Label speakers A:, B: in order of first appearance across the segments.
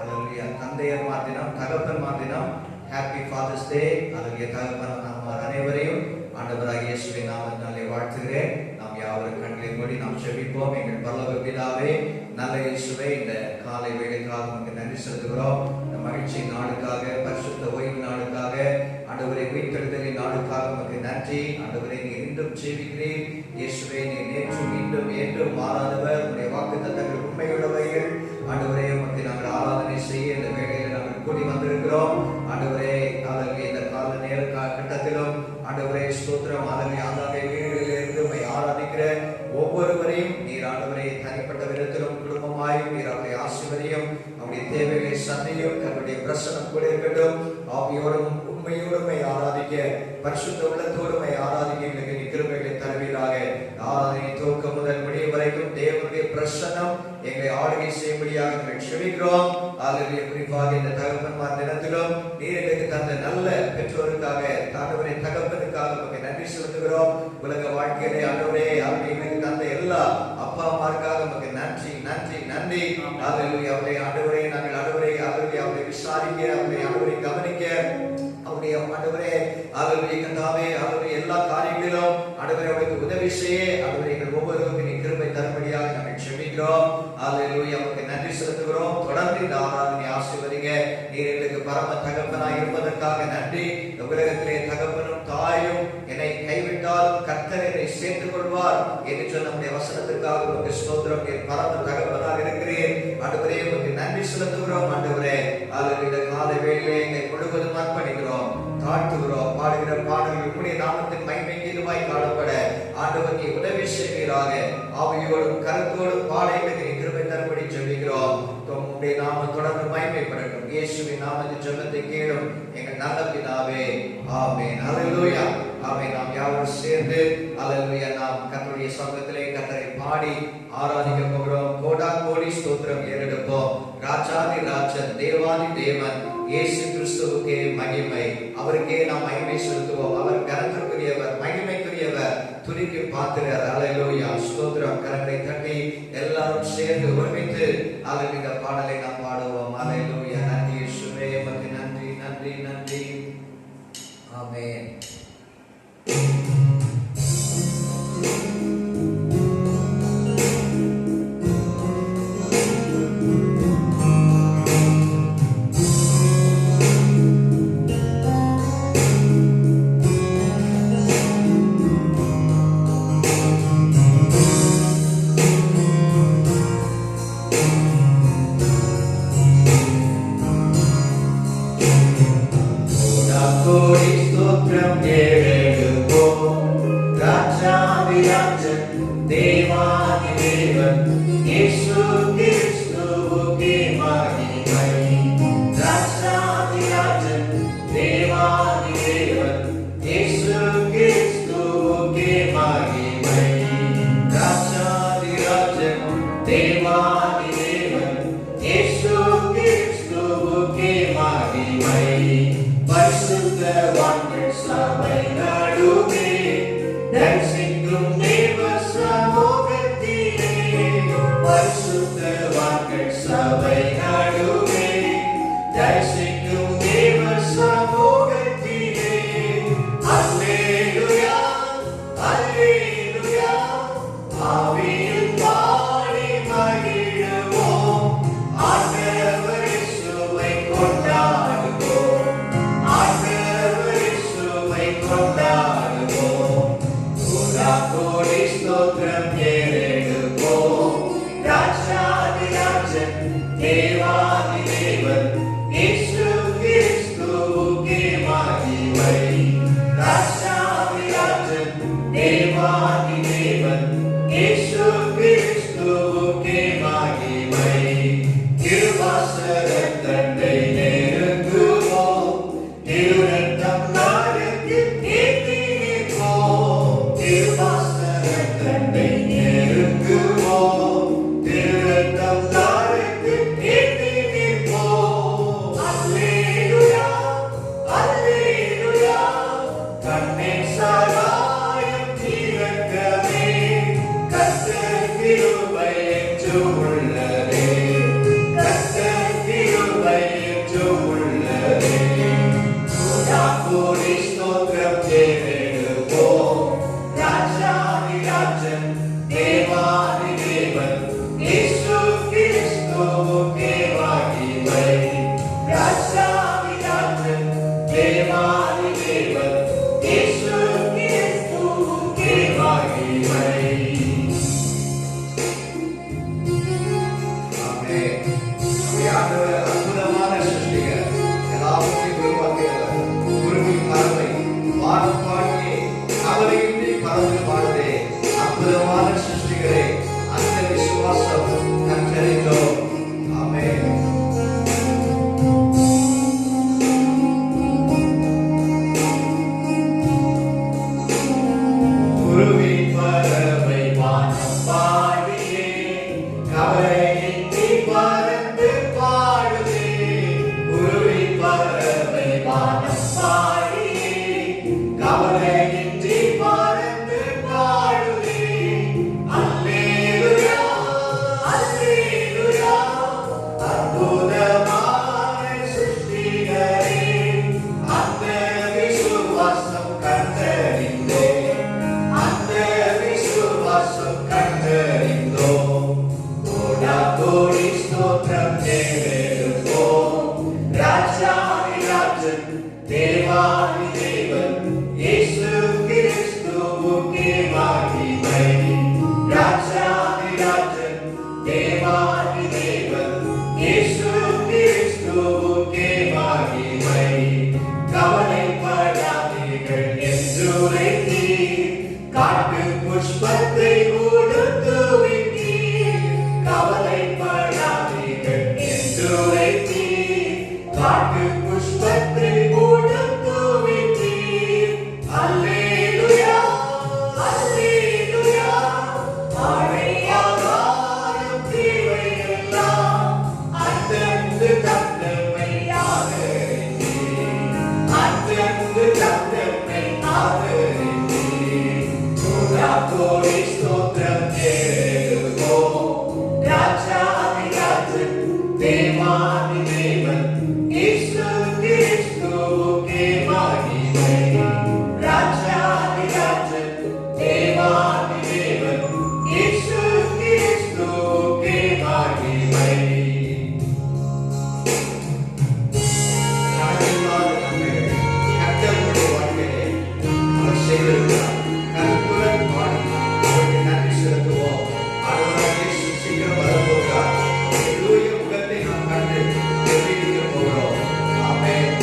A: அல்லேலூயா. தந்தையர் தினம், தகப்பன் தினம். ஹாப்பி ஃபாதர்ஸ் டே. அல்லேலூயா. தகப்பன் அம்மார் அனைவரையும் ஆண்டவராகிய இயேசுவின் நாமத்தினாலே வாழ்த்துகிறேன். நாம் யாவரும் கண்களை மூடி நாம் ஜெபிப்போம். எங்கள் பரலோக பிதாவே, நல்ல இயேசுவே, இந்த காலை வேளைக்காக உங்களுக்கு நன்றி செலுத்துகிறோம். இந்த மகிழ்ச்சி நாளுக்காக, பரிசுத்த ஓய்வு நாளுக்காக, ஆண்டவரை உயிர்த்தெழுதலின் நாளுக்காக உங்களுக்கு நன்றி. ஆண்டவரை நீர் இன்றும் ஜீவிக்கிறீர். இயேசுவே, நீர் நேற்றும் இன்றும் என்றும் மாறாதவர். உங்களுடைய வாக்குத்தத்தங்கள் உண்மையுள்ளவைகள். ஆண்டவரே, உமக்கு நாங்கள் ஆராதனை செய்ய இந்த வேளையில் நாங்கள் கூடி வந்திருக்கிறோம். ஆண்டவரே, இந்த கால நேர கட்டத்திலும் ஆண்டவரே ஸ்தோத்திரம். ஆதாரை வீடுகளிலிருந்து உம்மை ஆராதிக்கிற ஒவ்வொருவரையும் நீர் ஆண்டவரை தனிப்பட்ட விதத்திலும் குடும்பமாயும் நீர் அவருடைய ஆசீர்வதியும், அவருடைய தேவைகளை சந்தையும், தன்னுடைய பிரசனம் கூட இருக்கட்டும். ஆவியோடும் உண்மையோடும் ஆராதிக்க, பரிசுத்த உள்ளத்தோடும் ஆராதிக்க எங்களுக்கு கிருபைகளை தருவீராக. ஆராதனை துவக்கம் முதல் முடிவு வரைக்கும் தேவனுடைய பிரசனம் எங்களை ஆளுகை செய்யும்படியாக நாங்கள் செபிக்கிறோம். ஆண்டவரே, குறிப்பாக இந்த தகப்பன்மார் தினத்திலும் நீர் எங்களுக்கு தந்த நல்ல பெற்றோருக்காக, ஆண்டவரே தகப்பனுக்காக உங்களுக்கு நன்றி செலுத்துகிறோம். உலக வாழ்க்கையிலே ஆண்டவரே எங்களுக்கு தந்த எல்லா அப்பா அம்மாருக்காக நமக்கு நன்றி நன்றி நன்றி. ஆண்டவரே, ஆண்டவரே நாங்கள் அவரை விசாரிக்க, அவரை கவனிக்க, அவருடைய ஆண்டவரே கர்த்தாவே எல்லா காரியங்களிலும் ஆண்டவரே அவருக்கு உதவி செய்ய, ஆண்டவரே எங்கள் ஒவ்வொருவருக்கும் நீ கிருபை தரும்படியாக நாங்கள் ஜெபிக்கிறோம். அல்லேலூயா, அவருக்கு நன்றி செலுத்துகிறோம். தொடர்ந்து இந்த ஆராதனை ஆசீர்வதிங்க. நீர் எங்களுக்கு பரம தகப்பனாய் இருப்பதற்காக நன்றி. இந்த உலகத்திலே தகப்பனும் தாயும் என்னை கைவிட்டாலும் கர்த்தர் என்னை சேர்த்துக் கொள்வார் என்று சொன்ன நம்முடைய வசனத்திற்காக உங்களுக்கு ஸ்தோத்திரம். நீர் பரம தகப்பனாக இருக்கிறீர். ஆண்டவரே, உங்களுக்கு நன்றி செலுத்துகிறோம். ஆண்டவரே, இந்த காலை வேளையிலே எங்களை முழுவதும் அர்ப்பணிக்கிறோம், தாழ்த்துகிறோம். பாடுகிற பாடல்கள் உம்முடைய நாமத்தின் மகிமைக்குமாய் காணப்பட ஆண்டவர் நீ உதவி செய்வீராக. ஆவியோடும் கருத்தோடும் பாட எங்களுக்கு நீ கிருபை தரும்படி ஜெபிக்கிறோம். உம்முடைய நாமம் தொடர்ந்து மகிமைப்படட்டும். இயேசுவின் நாமத்தின் ஜெபத்தை கேளும் எங்கள் நல்ல பிதாவே, ஆமென். அல்லேலூயா, ஆமென். நாம் யாவரும் சேர்ந்து அல்லேலூயா நாம் கர்த்தருடைய சமூகத்திலே கர்த்தரை பாடி ஆராதிக்க போகிறோம். கோடா கோடி ஸ்தோத்திரம் ஏறெடுப்போம். ராஜாதி ராஜன், தேவாதி தேவன் இயேசு கிறிஸ்துவுக்கே மகிமை. அவருக்கே நாம் மகிமை செலுத்துவோம். அவர் கனத்திற்குரியவர், மகிமைக்குரியவர், துதிக்கு பாத்திரர். அல்லேலூயா, ஸ்தோத்திரம். கரங்களை தட்டி எல்லாரும் சேர்ந்து ஒருமித்து இந்த பாடலை நாம் பாடுவோம். அல்லேலூயா. நன்றி இயேசுவே, உமக்கு நன்றி நன்றி நன்றி. ஆமென்.
B: கிருபை என்று உள்ளதே, கர்த்தர் காட்டு புஷ்பத்தை உடுத்துவித்தீர். அல்லேலூயா, அல்லேலூயா. ஆடை ஆகாரம் தேவையெல்லாம் அந்தந்து தந்தமை ஆதரித்தீர். அந்தந்து தந்தமை ஆதரித்தீர். கோடி ஸ்தோத்திரம் ஏறுவோம். ராஜாதிராஜன் தேவாதி தேவன் இயேசு கிறிஸ்துவுக்கே மகிமை. ராஜாதிராஜன் தேவாதி தேவன் இயேசு கிறிஸ்துவுக்கே மகிமை. கணக்கில்லாத நன்மைகள் கர்த்தருடைய வாழ்க்கையிலே அவர் செய்திருக்கிறார். கருப்புடன் பாடி அவருக்கு நன்றி செலுத்துவோம். ஆண்டவராகிய இயேசு சீக்கிரம் வரப்போகிறார். அவருடைய தூய முகத்தை நாம் கண்டு ஜெபிக்க போகிறோம். ஆமென்.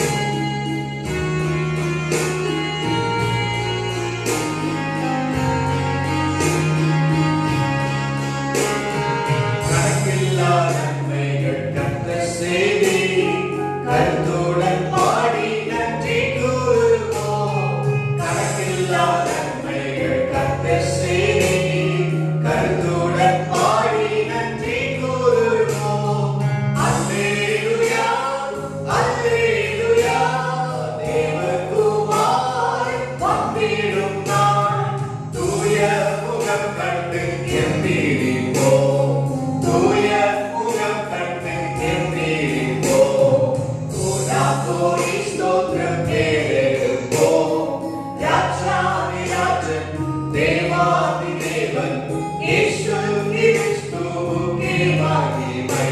B: கணக்கில்லா நன்மைகள் கர்த்தர் செய்தீர். கருத்துடன் பாடி நன்றி கூறுவோம். கணக்கில்லா நன்மைகள் கர்த்தர் செய்தீர். கருத்துடன் பாடி நன்றி கூறுவோம். அல்லேலூயா, அல்லேலூயா. தேவகுமாரன் வந்திடும் நாள் தூய முகம் கண்டு எம்பிரிப்போம். தூய முகம் கண்டு எம்பிரிப்போம். கோடி ஸ்தோத்திரம் ஏறெடுப்போம். ராஜாதிராஜன் தேவாதி தேவன் இயேசு கிறிஸ்துவுக்கே மகிமை.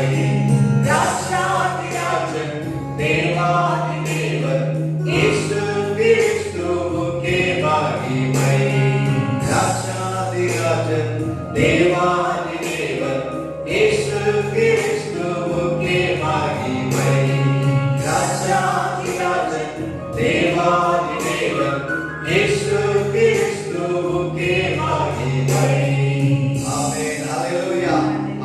B: ராஜாதிராஜன் தேவாதி தேவன் இயேசு கிறிஸ்துவுக்கே மகிமை. ராஜாதிராஜன் தேவாதி தேவன் இயேசு கிறிஸ்துவுக்கே மகிமை. ராஜாதிராஜன் தேவாதி தேவன் இயேசு கிறிஸ்துவுக்கே மகிமை.
A: ஆமென். அல்லேலூயா.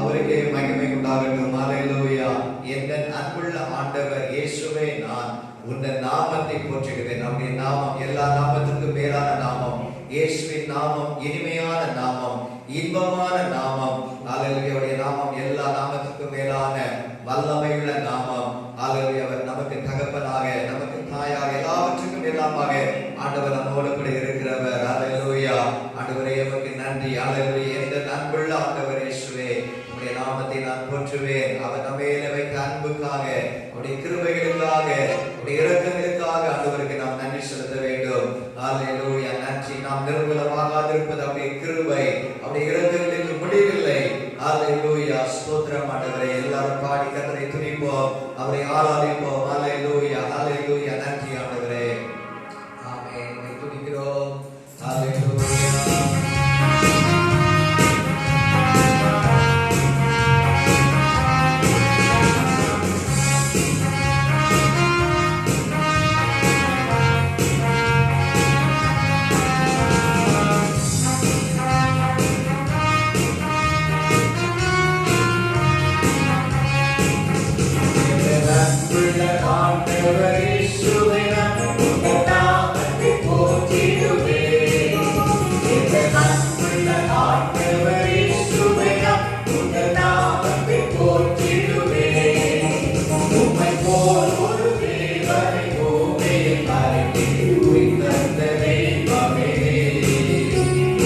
A: அவருக்கே மகிமை உண்டாகட்டும். அல்லேலூயா. என் அன்புள்ள ஆண்டவர் இயேசுவே, நான் உன்னை நாமத்தை போற்றுகிறேன். நம்முடைய நாமம் எல்லா நாமத்திற்கும் மேலான நாமம். இயேசுவின் நாமம் இனிமையான நாமம், இன்பமான நாமம். அல்லேலூயா. அவருடைய நாமம் எல்லா நாமத்திற்கும் மேலான வல்லமையுள்ள நாமம். அல்லேலூயா. அவர் நமக்கு தகப்பனாக, நமக்கு தாயாக, எல்லாவற்றுக்கும் எல்லாமாக ஆண்டவர் நம்மோடு கூட இருக்கிறவர். அல்லேலூயா. ஆண்டவரே உமக்கு நன்றி. அல்லேலூயா. எந்த அன்புள்ள ஆண்டவர் இயேசுவே, உம்முடைய நாமத்தை நான் போற்றுவேன். அவர் நம்ம மேல வைத்த அன்புக்காக, அவருடைய கிருபைகளுக்காக, அவருடைய இரக்கங்களுக்காக ஆண்டவருக்கு நாம் நன்றி செலுத்த வேண்டும். அல்லேலூயா. நன்றி. நாம் நிர்மூலமாகாதிருப்பது அவருடைய கிருபை, அவருடைய இரக்கங்களுக்கு முடிவில்லை. அல்லேலூயா. ஸ்தோத்திரம் ஆண்டவரே. எல்லாரும் பாடி கர்த்தரை துதிப்போம், அவரை ஆராதிப்போம். அல்லேலூயா, அல்லேலூயா. நன்றி ஆண்டவரே. ஆமென். உம்மை துதிக்கிறோம். அல்லேலூயா.
B: ஆண்டவர் இயேசுவே, உம்முடைய நாமத்தை போற்றிடுவேன். அன்புள்ள ஆண்டவர் இயேசுவே, உம்முடைய நாமத்தை போற்றிடுவேன். உம்மை போல் ஒரு தேவனை பூமியில் அறிந்தேன், உயிர்த்த தெய்வமே.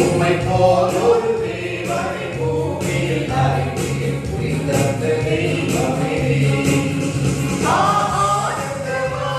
B: உம்மை போல் ஒரு தேவனை பூமியில் அறிந்தேன், உயிர்த்த தெய்வமே. ஆனந்தமா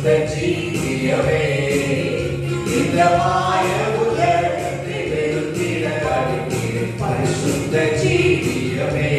B: பரிசுத்த ஜீவியமே இந்த மாய உலகத்தை வெறுத்திட அடிக்கிற பரிசுத்த ஜீவியமே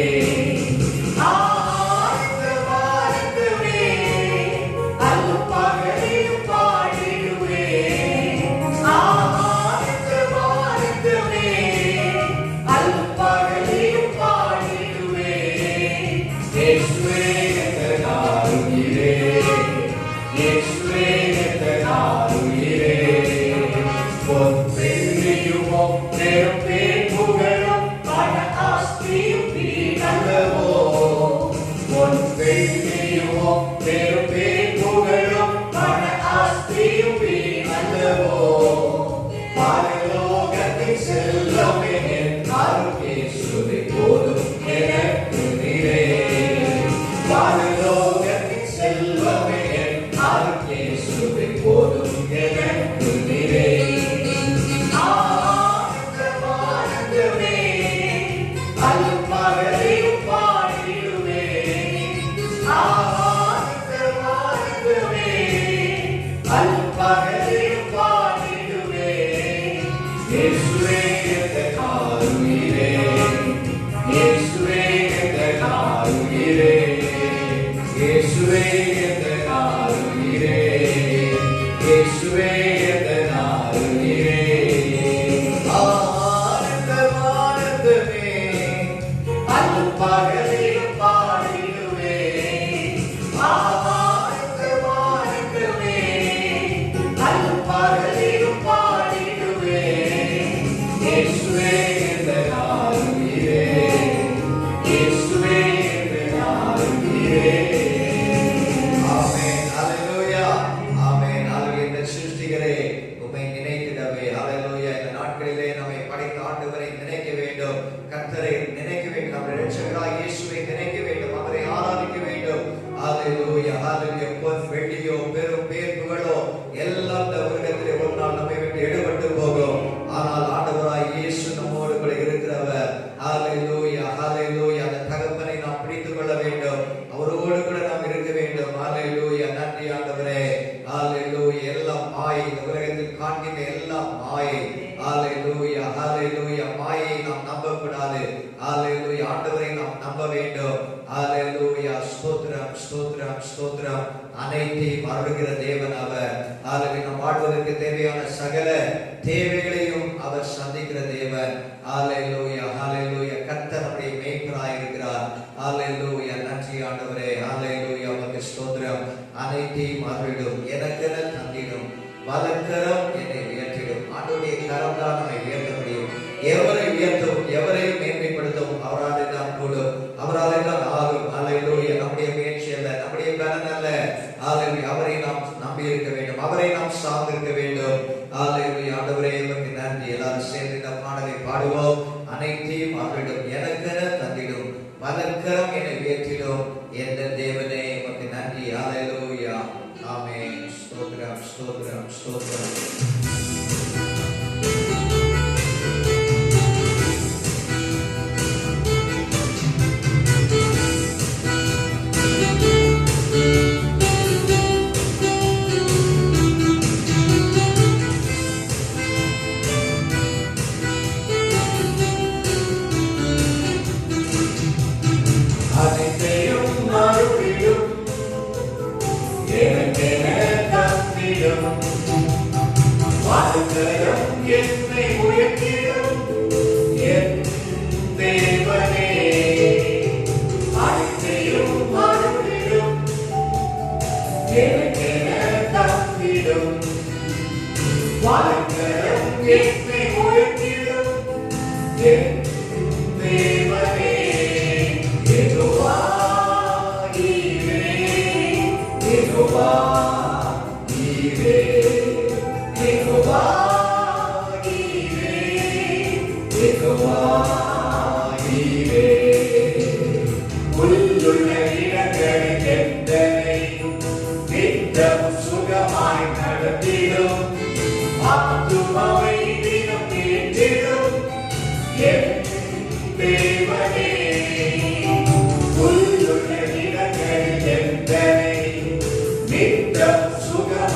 C: சுக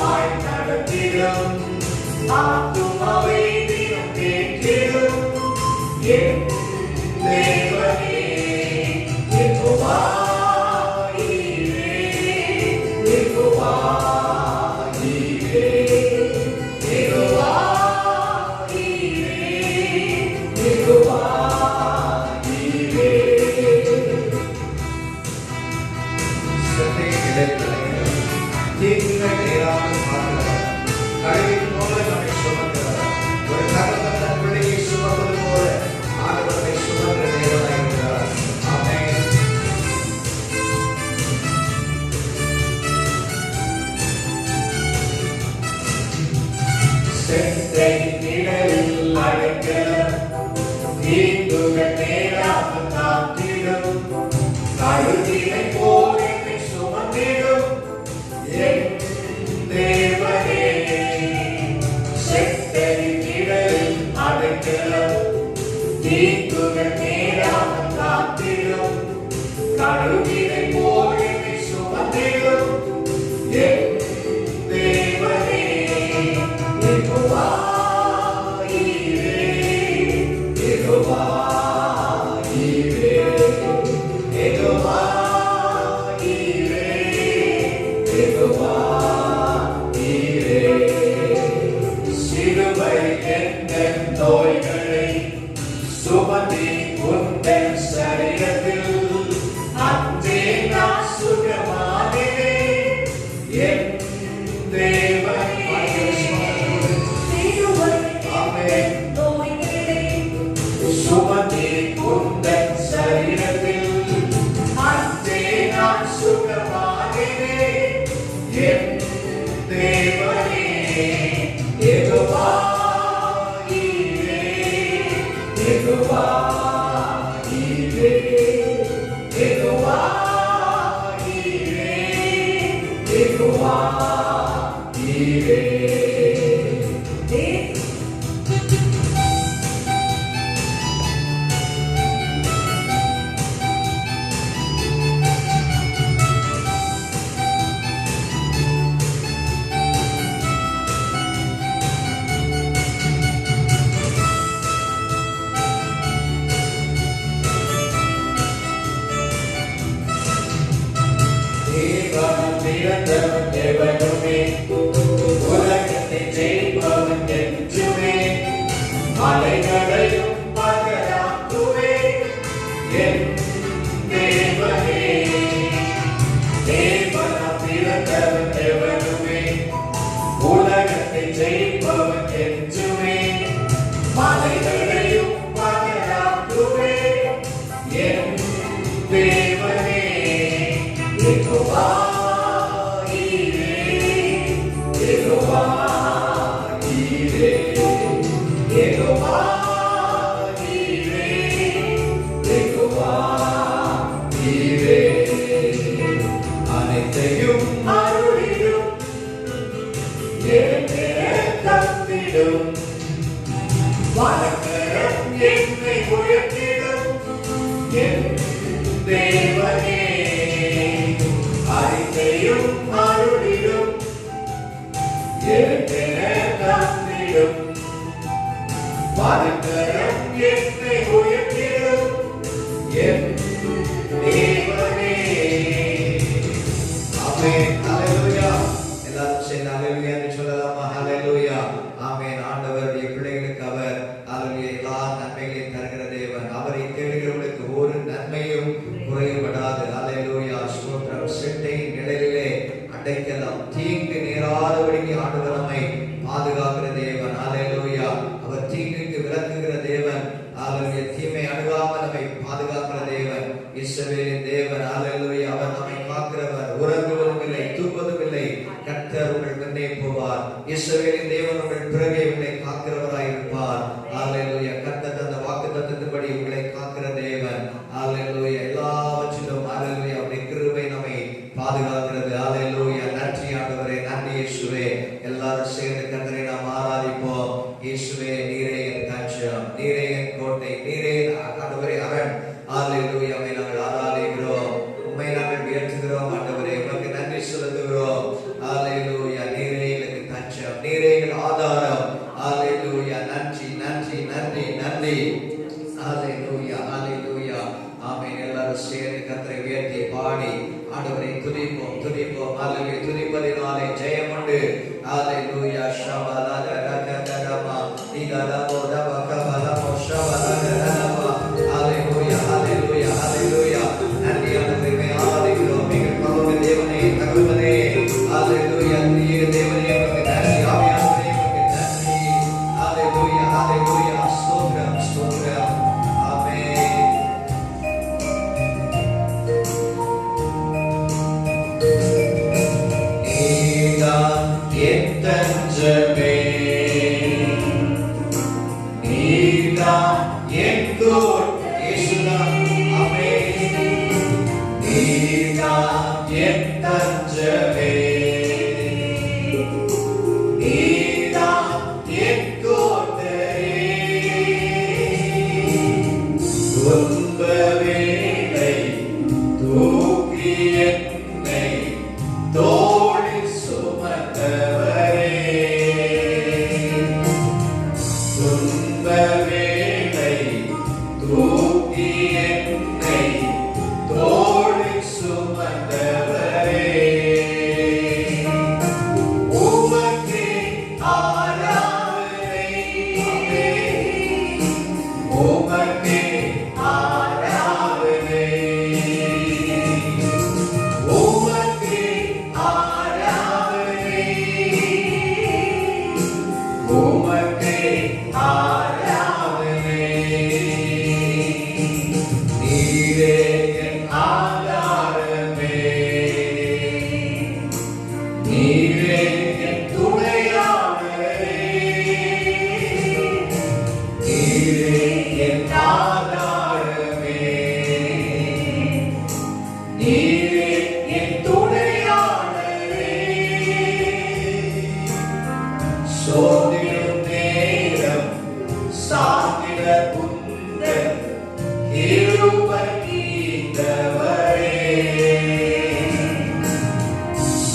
B: இடைத்தலைகிறவர், தீங்குகள் நேராமல் பார்க்கிறவர், கழுகின் போல நம்மை சுமக்கிறவர், ஒரு தகப்பன் தன் பிள்ளையை சுமப்பது போல ஆண்டவரை சுமக்கிற தேவனாய் இருக்கிறார். ஆமென்.
C: செந்தை நிழலில் அழைக்கிறவர், தீங்குகள் நேராமல் காத்திடும், கழுகினை போல் என்னை சுமந்திடும் என் தேவனே. செந்தை நிழலில் அழைக்கிறவர், தீங்குகள் நேராமல் காத்திடும், கழுகினை போல் என்னை சுமந்திடும் என் தேவனே. யெகோவா ஈரே, யெகோவா ஈரே, யெகோவா ஈரே, யெகோவா ஈரே. சிலுவை எந்தன் நோய்களை சுமந்தி உந்தன் சரீரத்தில் அன்றே நான் சுகமானேன் என் தேவனே. சுமந்தி உந்தன் சரீரத்தில் அன்றே நான் சுகமானேன் என் தேவனே. யெகோவா ஈரே, யெகோவா ஈரே, யெகோவா ஈரே, யெகோவா ஈரே. தேவன் பிறந்தவன் எவனுமே, உலகத்தை ஜெயிப்பவன் என்றுமே, மலைகளையும் பகராக்குவே என் தேவனே. தேவன் பிறந்தவன் எவனுமே, உலகத்தை ஜெயிப்பவன் என்றுமே, மலைகளையும் பகராக்குவே என் தேவனே. யெகோவா ஈரே, யெகோவா ஈரே, யெகோவா ஈரே, யெகோவா ஈரே. அனைத்தையும் அருளிடும், எனக்கென தந்திடும், வலக்கரம் என்னை உயர்த்திடும் என் தேவனே. அனைத்தையும் அருளிடும், எனக்கென தந்திடும், வலக்கரம் என்னை உயர்த்திடும் என் தேவனே.
B: ஆமென். ஹalleluya. எல்லாரும் சேர்ந்து ஹalleluya என்று சொல்லலாமா? ஹalleluya. ஆமென். ஆண்டவருடைய பிள்ளைகளுக்கு அவர் ஹalleluya எல்லா நன்மைகளையும் தருகிற தேவன். அவரை தேடுகிறவர்களுக்கு ஒரு நன்மையும் குறைபடாது. ஹalleluya. ஸ்தோத்திரம். செட்டை நிழலிலே அடைக்கலாம், தீங்கு நேராதபடிக்கு ஆண்டவர் நம்மை பாதுகாக்கிற தேவன். ஹalleluya. அவர் தீங்குக்கு விலக்குகிற தேவன். ஹalleluya. தீமை அணுகாமல் நம்மை பாதுகாக்கிற தேவன். இஸ்ரவேலின் தேவன். ஹalleluya. அவர் நம்மை காக்கிறவர், உறங்குவதும் இல்லை, தூங்குவதும் இல்லை. கர்த்தர் உங்கள் முன்னே போவார். இஸ்ரவேலின் தேவன் உங்கள் பிறகே உங்களை காக்கிறவராய் இருப்பார். ஹalleluya. கர்த்தர் தந்த வாக்குத்தத்தத்தின்படி உங்களை காக்கிற தேவன். ஹalleluya. எல்லாவற்றிலும் ஹalleluya அவருடைய கிருபை நம்மை பாதுகாக்கிறது. ஹalleluya. நன்றி ஆண்டவரே, நன்றி இயேசுவே. எல்லாரும் சேர்ந்து கர்த்தரை நாம் ஆராதிப்போம். இயேசுவே, நீரே என் தஞ்சம், நீரே என் கோட்டை, நீரே ஆண்டவரே அரண். ஹalleluya. உம்மை நாங்கள் ஆராதிக்கிறோம், உம்மை நாங்கள் உயர்த்துகிறோம் ஆண்டவரே, உமக்கு நன்றி செலுத்துகிறோம். ஹalleluya. நீரே எங்களுக்கு தஞ்சம், நீரே எங்கள் ஆதாரம். ஹalleluya. நன்றி நன்றி நன்றி நன்றி. ஹalleluya ஹalleluya. ஆமென். எல்லாரும் சேர்ந்து கர்த்தரை உயர்த்தி பாடி ஆண்டவரை துதிப்போம் துதிப்போம். ஹalleluya. துதிப்பதினாலே ஜெயம் உண்டு. ஹalleluya. ஷபலத ரகதரமா இதரபோ ரபகபலமோ ஷபலதரமா. ஹalleluya ஹalleluya ஹalleluya. நன்றி ஆண்டவரே, ஆராதிக்கிறோம். எங்கள் பரலோக தேவனே,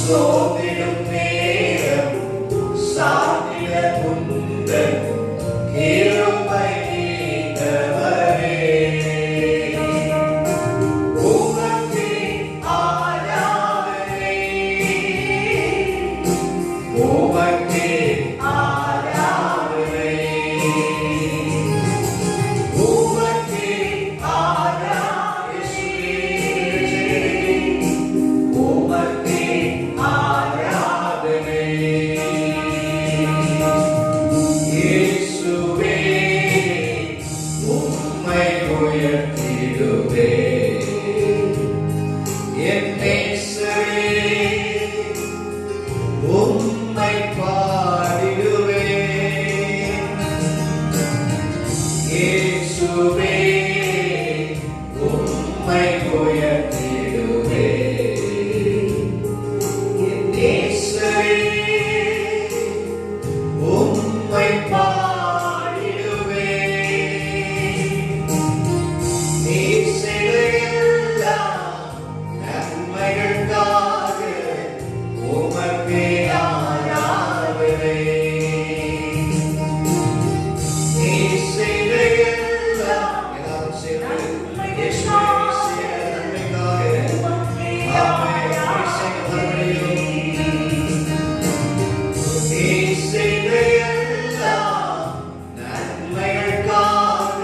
C: சோதிடும் நேரம் சாத்திட உந்தன் கிருபை நீண்டவரே. உமக்கே ஆராதனை, உமக்கே ஆராதனை, உமக்கே ஆராதனை, உமக்கே ஆராதனை. இயேசுவே உம்மை உயர்த்திடுவே, என் நேசரே உம்மை பாடிடுவே. இயேசுவே உம்மை உயர்த்திடுவே, என் நேசரே உம்மை பாடிடுவே. நீர் செய்த எல்லா நன்மைகளுக்காக உமக்கே ஆராதனை. நீர் செய்த எல்லா எல்லாரும் சேர்ந்து இயேசுவே செய்த நன்மைக்காக ஆமென். நீர் செய்த மறுபடியும் நீர் செய்த எல்லா நன்மைகளுக்காக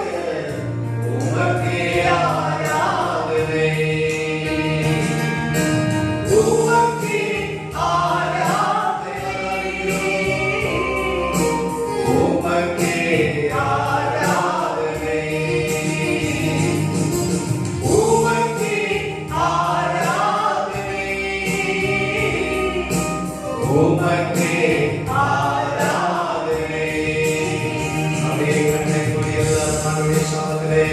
C: உமக்கே ஆராதனை. உமக்கே ஆராதனை, உமக்கே ஆராதனை, உமக்கே ஆராதனை, உமக்கே ஆராதனை. அப்படியே கண்ணை மூடி எல்லாரும் ஆண்டவருடைய சமூகத்திலே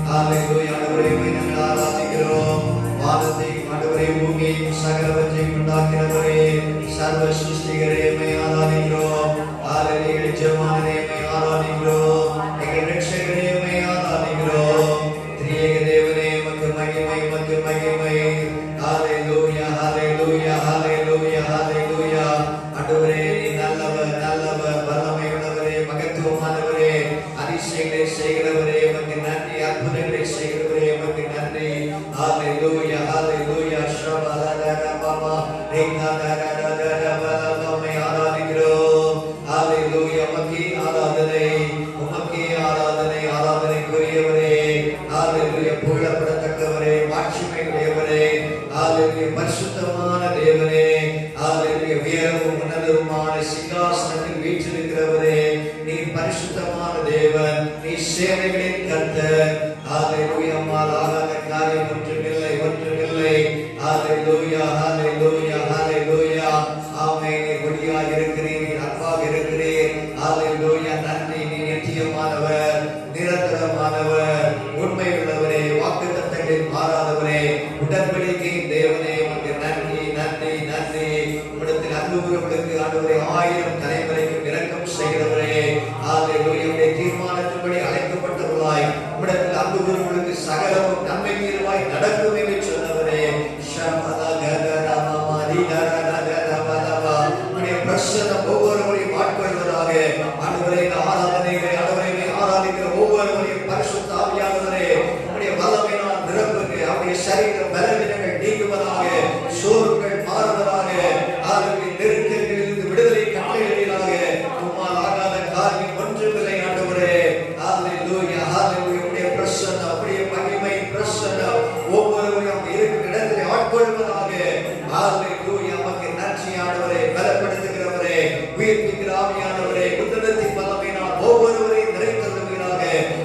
C: ஹalleluya ஆண்டவரை நாங்கள் ஆராதிக்கிறோம். வானத்தை ஆண்டவரை பூமியையும் சகலவற்றையும் உண்டாக்கினவரே, சர்வ சிருஷ்டிகரே உம்மை ஆராதிக்கிறோம். ஹalleluya எஜமானனே உம்மை ஆராதிக்கிறோம். எங்கள் இரட்சகரே உம்மை ஆராதிக்கிறோம். திரியேக தேவனே உமக்கு மகிமை, உமக்கு மகிமை. ஹalleluya ஹalleluya ஹalleluya ஹalleluya. ஆண்டவரே நீ நல்லவர் நல்லவர், வல்லமை உள்ளவரே, மகத்துவமானவரே, அதிசயங்களை செய்கிறவரே உமக்கு நன்றி, அற்புதங்களை செய்கிறவரே உமக்கு நன்றி. ஹalleluya ஹalleluya. ஷபலதரபமா ரிங்கதரதரபலபமை ஆராதிக்கிறோம். ஹalleluya உமக்கே ஆராதனை, உமக்கே ஆராதனை, ஆராதனைக்குரியவரே. ஹalleluya புகழப்படத்தக்கவரே, மாட்சிமையுடையவரே. ஹalleluya பரிசுத்தமான தேவனே. ஹalleluya உயரமும் உன்னதமுமான சிங்காசனத்தில் வீற்றிருக்கிறவரே, நீ பரிசுத்தமான தேவன், நீ சேனைகளின் கர்த்தர். ஹalleluya உம்மால் ஆகாத காரியம் ஒன்றுமில்லை, ஒன்றுமில்லை. ஹalleluya ஹalleluya ஹalleluya. ஆமென். நீ ஒளியாக இருக்கிறீர், நீ அன்பாக இருக்கிறீர். ஹalleluya நன்றி. நீ நித்தியமானவர், நிரந்தரமானவர், உண்மை உள்ளவரே, வாக்குத்தத்தங்களில் மாறாதவரே, உடன்படிக்கையின் தேவனே உமக்கு நன்றி நன்றி நன்றி. உம்மிடத்தில் அன்பு கூறுவதற்கு ஆண்டவரே 1000 தலைமுறைக்கு இரக்கம் செய்கிறவரே. ஹalleluya உம்முடைய தீர்மானத்தின்படி அழைக்கப்பட்டவர்களாய் உம்மிடத்தில் அன்பு கூறுவதற்கு சகலமும் நன்மை தீர்வாய் நடக்கும் என்று சொன்னவரே. உம்முடைய பிரசன்னம் ஒவ்வொருவரையும் ஆட்கொள்வதாக. ஆண்டவரே இந்த ஆராதனைகளை ஆண்டவரை ஆராதிக்கிற ஒவ்வொருவரையும் பரிசுத்த ஆவியானவரே உம்முடைய வல்லமையினால் நிரப்புங்க. அவருடைய சரீர பலவீனங்கள் நீங்குவதாக, சோர்வுகள் மாறுவதாக, ஆளுடைய நெருக்கங்களிலிருந்து விடுதலை கட்டளையிடாக. உம்மால் ஆகாத காரியம் ஒன்றுமில்லை ஆண்டவரே. ஹalleluya ஹalleluya. உம்முடைய பிரசன்னம், உம்முடைய மகிமை பிரசன்னம் ஒவ்வொருவரையும் இருக்கிற இடத்திலே ஆட்கொள்வதாக. ஹalleluya உமக்கு நன்றி ஆண்டவரே, பலப்படுத்துகிறவரே, உயிர்ப்பிக்கிற ஆவியானவரே, உன்னதத்தின் வல்லமையினால் ஒவ்வொருவரையும் நிறைத்தருளுவீராக.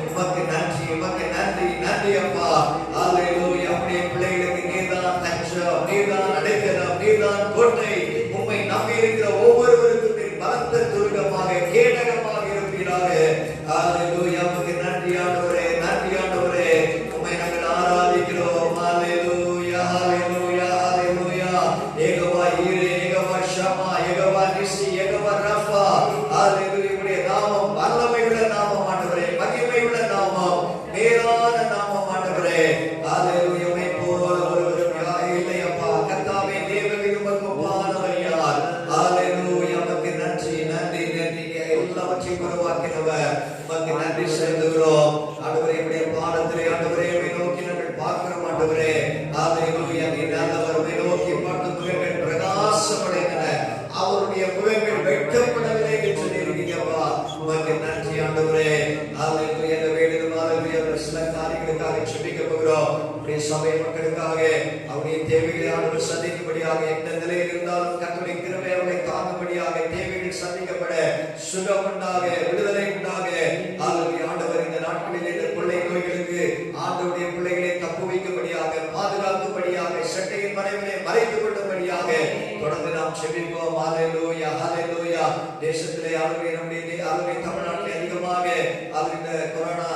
C: உமக்கு நன்றி, உமக்கு நன்றி நன்றி அப்பா. ஹalleluya உம்முடைய பிள்ளைகளுக்கு நீர்தான் தஞ்சம், நீர்தான் அடைக்கலம், நீர்தான் கோட்டை. உம்மை நம்பி இருக்கிற ஒவ்வொருவருக்கும் நீர் பலத்த துருகமாக, கேடகமாக இருப்பீராக. ஹalleluya உமக்கு நன்றி ஆண்டவரே, நன்றி ஆண்டவரே. உம்மை நாங்கள் ஆராதிக்கிறோம். ஹalleluya ஹalleluya ஹalleluya. யெகோவா ஈரே, யெகோவா ஷமா, யெகோவா நிசி, யெகோவா ரஃபா, ஜெபிக்க போகிறோம். நம்முடைய சபை மக்களுக்காக அவருடைய தேவைகளை ஆண்டவர் சந்திக்கும்படியாக, எந்த நிலையில் இருந்தாலும் கர்த்தருடைய கிருபை அவர்களை தாங்கும்படியாக, தேவைகள் சந்திக்கப்பட, சுகம் உண்டாக, விடுதலை உண்டாக. ஆண்டவர் இந்த நாட்களில் இந்த கொள்ளை நோய்களுக்கு ஆண்டவருடைய பிள்ளைகளை தப்பு வைக்கும்படியாக, பாதுகாக்கும்படியாக, சட்டையின் மறைவிலே மறைத்துக் கொள்ளும்படியாக தொடர்ந்து நாம் செபிப்போம். ஹல்லேலூயா, ஹல்லேலூயா. தேசத்திலே நம்முடைய தமிழ்நாட்டில் அதிகமாக இந்த கொரோனா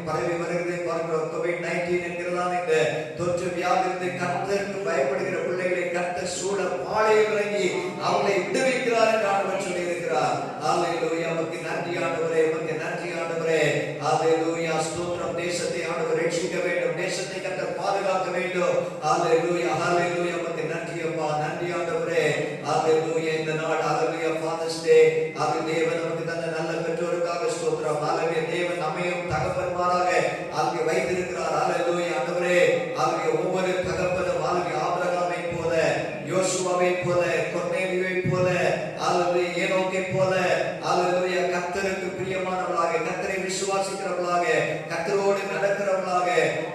C: பரவி வருகிறது பார்க்கிறோம். COVID-19 என்கிறதான இந்த தொற்று வியாதியிலிருந்து கர்த்தருக்கு பயப்படுகிற பிள்ளைகளை கர்த்தர் சூழ பாளையம் இறங்கி அவங்களை விடுவிக்கிறார் என்று ஆண்டவர் சொல்லி இருக்கிறார். ஹல்லேலூயா. உமக்கு நன்றி ஆண்டவரே, உமக்கு நன்றி ஆண்டவரே. ஹல்லேலூயா. ஸ்தோத்திரம். தேசத்தை ஆண்டவர் ரட்சிக்க வேண்டும், தேசத்தை கர்த்தர் பாதுகாக்க வேண்டும். ஹல்லேலூயா, ஹல்லேலூயா. உமக்கு நன்றி அப்பா, நன்றி ஆண்டவரே. ஹல்லேலூயா. இந்த நாள் ஹல்லேலூயா ஃபாதர்ஸ் டே. தேவன் நமக்கு தந்த நல்ல பெற்றோருக்காக ஸ்தோத்திரம். ஹல்லேலூயா. தேவன் நம்மையும் தகப்பன்மாராக ஆகிய வைத்திருக்கிறார். ஹல்லேலூயா ஆண்டவரே. ஹல்லேலூயா. ஒவ்வொரு தகப்பனும் ஹல்லேலூயா ஆபிரகாமை போல, யோசுவாவை போல, கொர்நேலியுவை போல, ஹல்லேலூயா ஏனோக்கை போல ஹல்லேலூயா கர்த்தருக்கு பிரியமானவர்களாக, கர்த்தரை விசுவாசிக்கிறவர்களாக, கர்த்தரோடு நடக்கிறவர்களாக,